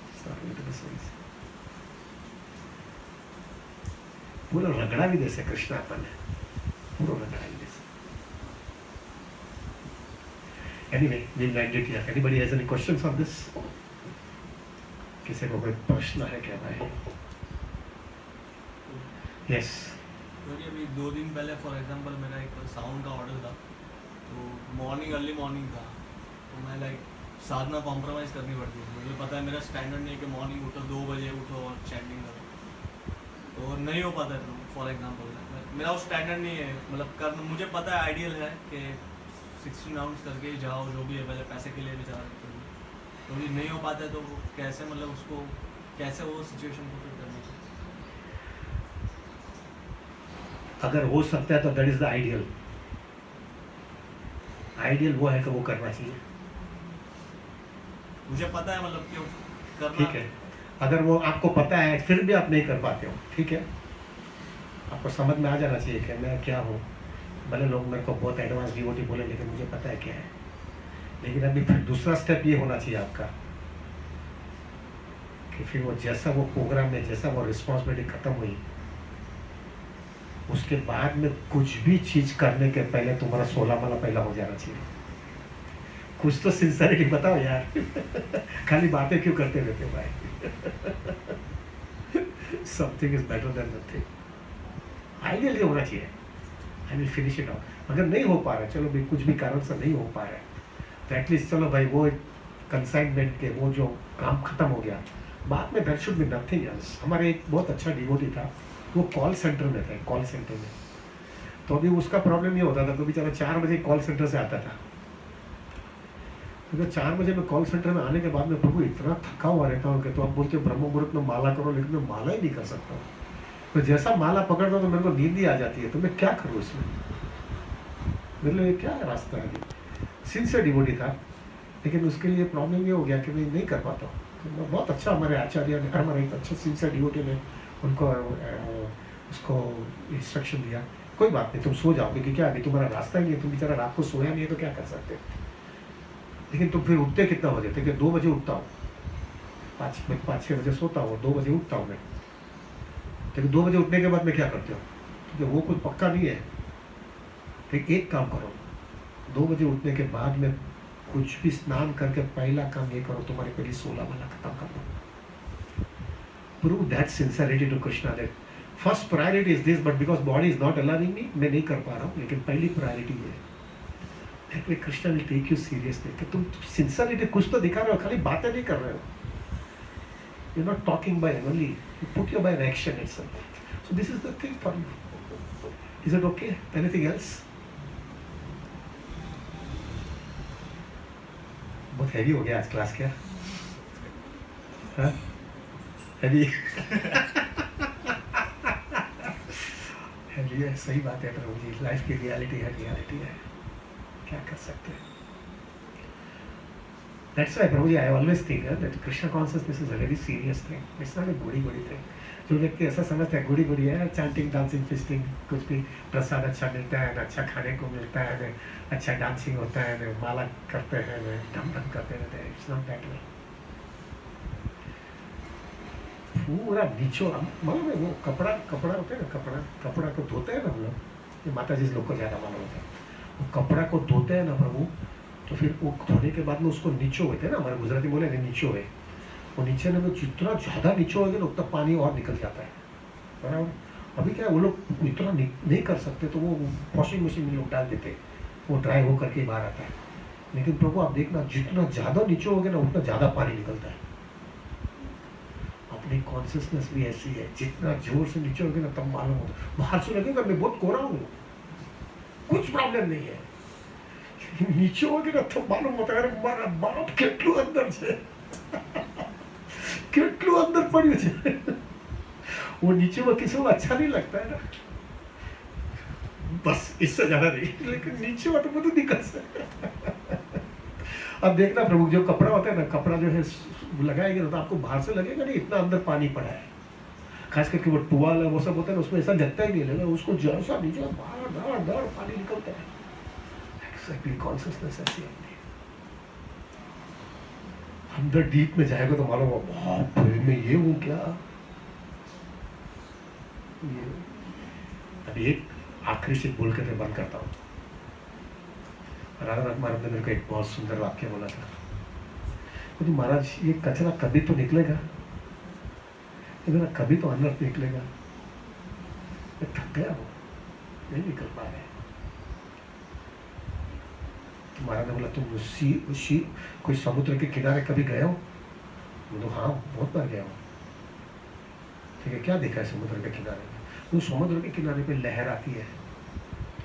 It's not going to be so easy। पूरा रगड़ा भी देसे कृष्ण अपन, पूरा रगड़ा भी देसे। Anyway, we'll end it here। Anybody has any questions on this? किसी को कोई प्रश्न है क्या भाई? Yes। क्योंकि अभी 2 दिन पहले फॉर एग्जांपल मेरा एक साउंड का ऑर्डर था, तो मॉर्निंग अर्ली मॉर्निंग था, तो मैं लाइक साधना कॉम्प्रोमाइज़ करनी पड़ती है। मुझे पता है मेरा स्टैंडर्ड नहीं है कि मॉर्निंग उठो 2 बजे उठो और चैंटिंग करो, तो नहीं हो पाता है। फॉर एग्जांपल मेरा वो स्टैंडर्ड नहीं है, मतलब करना मुझे पता है आइडियल है कि 16 राउंड्स करके ही जाओ, जो भी है पहले पैसे के लिए भी जा रहे, तो ये नहीं हो पाता है। तो कैसे, मतलब उसको कैसे वो सिचुएशन को फिट करना चाहिए? अगर हो सकता है तो that is the ideal. Ideal वो है कि वो करना चाहिए। मुझे पता है मतलब क्यों करना। ठीक है, अगर वो आपको पता है फिर भी आप नहीं कर पाते हो, ठीक है, आपको समझ में आ जाना चाहिए कि मैं क्या हूँ। भले लोग मेरे को बहुत एडवांस डिवोटी बोले, लेकिन मुझे पता है क्या है। लेकिन अभी फिर दूसरा स्टेप ये होना चाहिए आपका कि फिर वो जैसा वो प्रोग्राम में, जैसा वो रिस्पॉन्सिबिलिटी खत्म हुई, उसके बाद में कुछ भी चीज करने के पहले तुम्हारा 16 माला पहला हो जाना चाहिए। कुछ तो सिंसियरिटी बताओ यार खाली बातें क्यों करते रहते हो भाई? Something is better than nothing. Ideal ये होना चाहिए, I will finish it of. अगर नहीं हो पा रहा है, चलो भाई कुछ भी कारण से नहीं हो पा रहा है, तो एटलीस्ट चलो भाई वो कंसाइनमेंट के वो जो काम खत्म हो गया, बाद में there should be nothing else. हमारे एक बहुत अच्छा डिवोटी था, वो कॉल सेंटर में था, कॉल सेंटर में। तो अभी उसका प्रॉब्लम ये होता था कि बेचारा 4 बजे कॉल सेंटर से आता था, तो 4 बजे मैं कॉल सेंटर में आने के बाद में प्रभु इतना थका हुआ रहता हूँ कि तो आप बोलते हो ब्रह्म मुहूर्त में माला करो, लेकिन मैं माला ही नहीं कर सकता हूँ। तो जैसा माला पकड़ता हूँ तो मेरे को नींद ही आ जाती है, तो मैं क्या करूँ इसमें? मेरे लिए क्या रास्ता है? सिंसियर डिवोटी था, लेकिन उसके लिए प्रॉब्लम ये हो गया कि मैं नहीं कर पाता हूँ। बहुत अच्छा हमारे आचार्य ने, हमारे एक अच्छे सिंसियर डिवोटी ने उनको उसको इंस्ट्रक्शन दिया, कोई बात नहीं तुम सो जाओ, क्योंकि क्या अभी तुम्हारा रास्ता ही नहीं है, तुम बेचारा रात को सोया नहीं है तो क्या कर सकते, लेकिन तुम फिर उठते कितना बजे थे कि 2 बजे उठता हूँ, 5-6 बजे सोता हूँ, 2 बजे उठता हूँ मैं, लेकिन 2 बजे उठने के बाद मैं क्या करते हो, क्योंकि वो कुछ पक्का नहीं है। तो एक काम करो, 2 बजे उठने के बाद में कुछ भी स्नान करके पहला काम ये करो, तुम्हारी पहली 16 माला खत्म कर दो। Prove that sincerity to Krishna that first priority is this, but because body is not allowing me, मैं नहीं कर पा रहा हूँ, लेकिन पहली प्रायोरिटी है। That way Krishna will take you seriously कि तुम sincerity कुछ तो दिखा रहे हो, खाली बातें नहीं कर रहे हो। You're not talking by only, you put your by action itself. So this is the thing for you. Is it okay? Anything else? बहुत हैवी हो गया आज क्लास क्या? हाँ? हैवी हैवी है, सही बात है प्रभु जी, लाइफ की रियलिटी है, रियलिटी है, क्या कर सकते हैं। That's why Prabhu ji I always think that Krishna consciousness is a very serious thing. It's not a goody thing. जो व्यक्ति ऐसा समझता है गोड़ी है, चैंटिंग डांसिंग फिस्टिंग, कुछ भी प्रसाद अच्छा मिलता है, अच्छा खाने को मिलता है, अच्छा डांसिंग होता है, माला करते हैं, ढम करते रहते हैं, इट्स नॉट दैट वे। पूरा नीचो मालूम है, वो कपड़ा होता है ना, कपड़ा को धोते हैं ना हम लोग, ये माता जी लोग को ज़्यादा मालूम होता है, वो कपड़ा को धोते हैं ना प्रभु, तो फिर वो धोने के बाद में उसको नीचो होते हैं ना, हमारे गुजराती बोले ना नीचो है, वो नीचे में जितना ज़्यादा नीचे होगा ना उतना पानी और निकल जाता है, बराबर। अभी क्या वो लोग इतना नहीं कर सकते, तो वो वॉशिंग मशीन में लोग डाल देते, वो ड्राई हो करके बाहर आता है। लेकिन प्रभु आप देखना, जितना ज़्यादा नीचे होगे ना उतना ज़्यादा पानी निकलता है। अपनी कॉन्शियसनेस भी ऐसी है, जितना जोर से नीचे होगे ना तब मालूम होता है, बाहर से लगेगा मैं बहुत कोरा हूँ, कुछ प्रॉब्लम नहीं है, नीचे होगे ना तब मालूम होता है मारा बाप केटलू अंदर से केटलू अंदर पड़ी है। वो नीचे वो किसी को अच्छा नहीं लगता है ना, बस इससे ज्यादा नहीं, लेकिन नीचे वाला तो दिक्कत है। अब देखना प्रभु, जो कपड़ा होता है ना, कपड़ा जो है लगाएंगे ना तो आपको बाहर से लगेगा नहीं इतना अंदर पानी पड़ा है, खास करके वो टुवाल है वो सब होता है ना, उसमें ऐसा लगता ही नहीं लगेगा, उसको जैसा नीचे बाहर दाड़ पानी निकलता है। एक्जैक्टली कॉन्शियसनेस ऐसी है, अंदर डीप में जाएगा तो मालूम हो बाप रे मैं ये हूँ क्या। ये अभी एक आखिरी चीज बोल के मैं बंद करता हूँ। राधा महाराज ने मेरे को एक बहुत सुंदर वाक्य बोला था, तो महाराज ये कचरा कभी तो निकलेगा, कभी तो अंदर निकलेगा। मैं थक गया, वो नहीं निकल पा रहे। तो महाराज ने बोला तुम उसी कोई समुद्र के किनारे कभी गए हो? बोलो हाँ बहुत बार गया हूँ। ठीक है, क्या देखा है समुद्र के किनारे में? वो समुद्र के किनारे पे लहर आती है,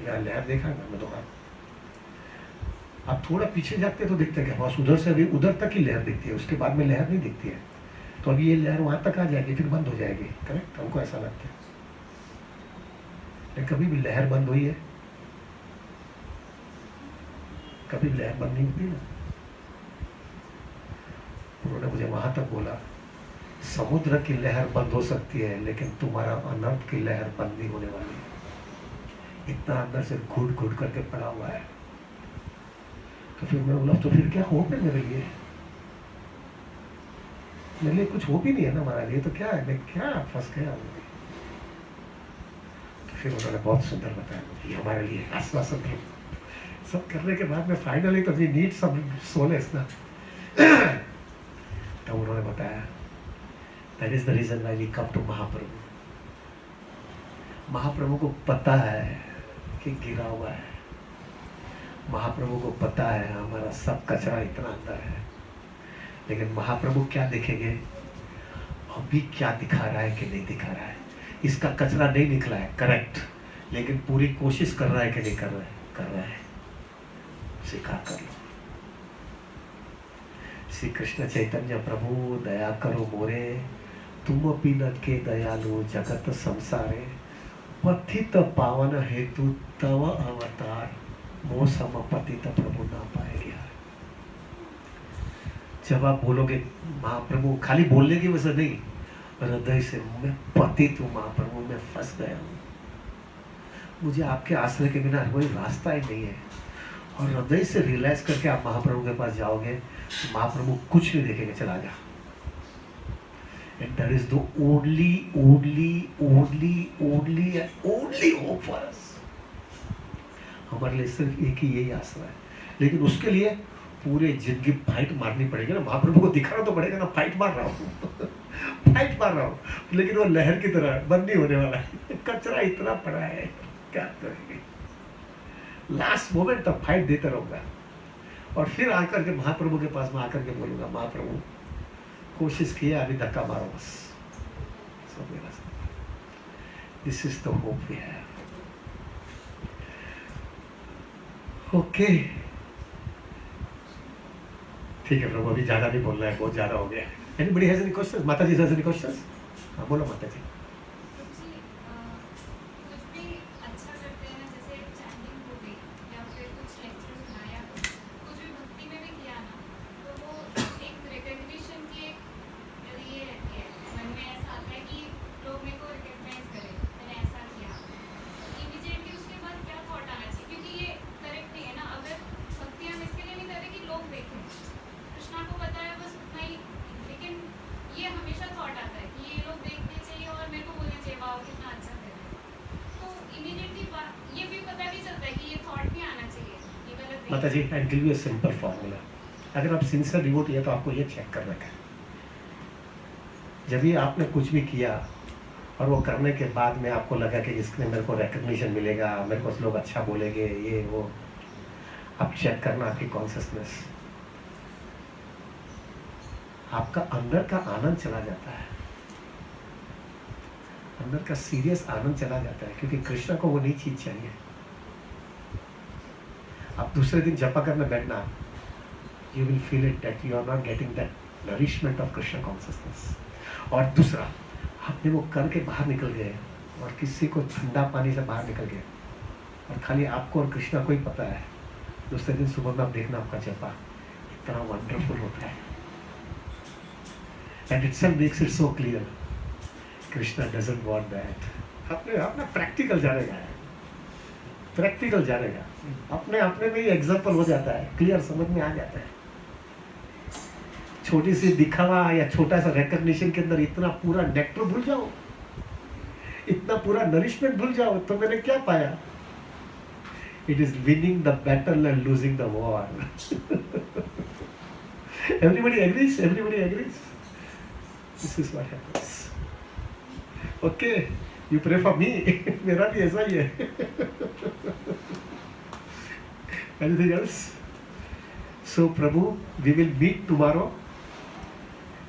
यार लहर देखा है मैं तो हाँ। आप थोड़ा पीछे जाते तो दिखता है क्या, बस उधर से अभी उधर तक ही लहर दिखती है, उसके बाद में लहर नहीं दिखती है। तो अभी ये लहर वहां तक आ जाएगी फिर बंद हो जाएगी, करेक्ट? हमको ऐसा लगता है। लेकिन कभी भी लहर बंद हुई है? कभी लहर बंद नहीं होती ना। उन्होंने मुझे वहां तक बोला, समुद्र की लहर बंद हो सकती है लेकिन तुम्हारा अनर्थ की लहर बंद नहीं होने वाली है। इतना अंदर से घुट घुट करके पड़ा हुआ है। तो फिर मैं बोला तो फिर क्या होप है मेरे लिए? मेरे लिए कुछ होप ही नहीं है ना हमारे लिए, तो क्या है, मैं क्या फंस गया। तो फिर उन्होंने बहुत सुंदर बताया मुझे हमारे लिए आश्वासन सब करने के बाद में फाइनली तो वी नीड सम सोलेस ना। तो उन्होंने बताया that is the reason why we come to Mahaprabhu. Mahaprabhu को पता है कि गिरा हुआ है, महाप्रभु को पता है हमारा सब कचरा इतना अंदर है, लेकिन महाप्रभु क्या देखेंगे अभी क्या दिखा रहा है कि नहीं दिखा रहा है। इसका कचरा नहीं निकला है करेक्ट, लेकिन पूरी कोशिश कर रहा है कि नहीं कर रहा है? कर रहा है। स्वीकार कर लो। श्री कृष्ण चैतन्य प्रभु दया करो मोरे, तुम पीनत के दयालु जगत संसारे, पथित पावन हेतु तव अवतार, मो सम पतित प्रभु ना पाए। जब आप बोलोगे महाप्रभु, खाली बोलने की वजह नहीं, हृदय से मैं पतित हूँ महाप्रभु, मैं फंस गया हूँ, मुझे आपके आश्रय के बिना कोई रास्ता ही नहीं है, और हृदय से रियलाइज करके आप महाप्रभु के पास जाओगे तो महाप्रभु कुछ नहीं देखेंगे, चला जा। And that is the only hope for us. हमारे लिए सिर्फ एक ही यही आसरा है, लेकिन उसके लिए पूरे जिंदगी फाइट मारनी पड़ेगी ना। महाप्रभु को दिखाना तो पड़ेगा ना, फाइट मार रहा हूँ फाइट मार रहा हूँ, लेकिन वो लहर की तरह बंद नहीं होने वाला है। कचरा इतना पड़ा है, क्या करेंगे, लास्ट मोमेंट तक फाइट देता रहूंगा, और फिर आकर के महाप्रभु के पास में आकर के बोलूंगा, महाप्रभु कोशिश किया, अभी धक्का मारो बस, सब मेरा साथ। This is the hope we have. Okay, ठीक है प्रभु, अभी ज्यादा नहीं बोलना है, बहुत ज्यादा हो गया। Anybody has any questions? माता जी हैज एनी क्वेश्चंस? हाँ बोलो माता जी। कुछ भी अच्छा करते हैं ना, जैसे चैंटिंग हो गई या फिर कुछ लेक्चर सुना या कुछ भी भक्ति में भी किया ना, तो वो एक रिकग्निशन की एक ये रहती है, मन में ऐसा आता है कि लोग मेरे को रिकग्नाइज करें, मैंने ऐसा किया। इमीडिएटली उसके बाद क्या थॉट आना चाहिए, क्योंकि ये करेक्ट नहीं है ना। अगर भक्ति हम इसके लिए नहीं कर रहे कि लोग देखें, कृष्णा को पता है बस उतना ही, लेकिन ये हमेशा थॉट आता है कि ये लोग देखने चाहिए और मेरे को बोलना चाहिए वाह कितना अच्छा कर रहे हैं। तो इमीडिएटली ये भी पता भी चलता है कि ये थॉट भी आना चाहिए, ये गलत नहीं। माता जी, I give you a simple formula. अगर आप सिंसियर डिवोटी है तो आपको ये चेक करना है, जब भी आपने कुछ भी किया और वो करने के बाद में आपको लगा कि इसमें मेरे को रिकग्निशन मिलेगा, मेरे को लोग अच्छा बोलेंगे, ये वो, आप चेक करना आपकी कॉन्शियसनेस, आपका अंदर का आनंद चला जाता है, अंदर का सीरियस आनंद चला जाता है, क्योंकि कृष्णा को वो नई चीज चाहिए। आप दूसरे दिन जपा करने बैठना, you will feel it that you are not getting that nourishment of Krishna consciousness. और दूसरा, आपने वो करके बाहर निकल गए और किसी को ठंडा पानी से बाहर निकल गए और खाली आपको और कृष्णा को ही पता है, दूसरे दिन सुबह में आप देखना आपका जपा इतना वंडरफुल होता है। And itself makes it so clear. Krishna doesn't want that. अपने प्रैक्टिकल जानेगा, प्रैक्टिकल जानेगा, अपने में ही एग्जाम्पल हो जाता है, क्लियर समझ में आ जाता है। छोटी सी दिखावा या छोटा सा रिकग्निशन के अंदर इतना पूरा नेक्टर भूल जाओ, इतना पूरा नरिशमेंट भूल जाओ, तो मैंने क्या पाया? It is winning the battle and losing the war. Everybody agrees? Everybody agrees? This is what happens. Okay, you pray for me. मेरा भी ऐसा ही है. Anything else? So Prabhu, we will meet tomorrow,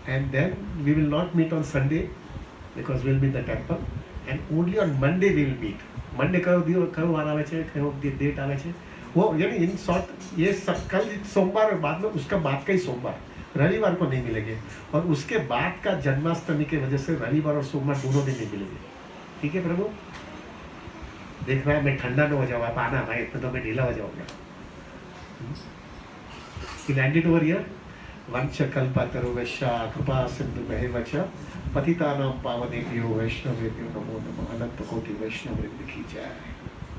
and then we will not meet on Sunday because we will be in the temple, and only on Monday we will meet. Monday कब वार आवे छे, कब date आवे छे, वो यानी in short ये सब कल सोमवार बाद में, उसका बाद का ही सोमवार, रविवार को नहीं मिलेंगे, और उसके बाद का जन्माष्टमी के वजह से रविवार और सोमवार दोनों दिन नहीं मिलेंगे। ठीक है प्रभु, देख रहा है मैं ठंडा न हो जाऊँ, आप आना भाई, इतना तो मैं ढीला हो जाऊँगा। Land it over here. वंश कल्पतरुश्च कृपा सिंधुभ्यैव च पतितानां पावनेभ्यो वैष्णवेभ्यो नमो नमः। अनंत कोटि वैष्णव वृंद की जय।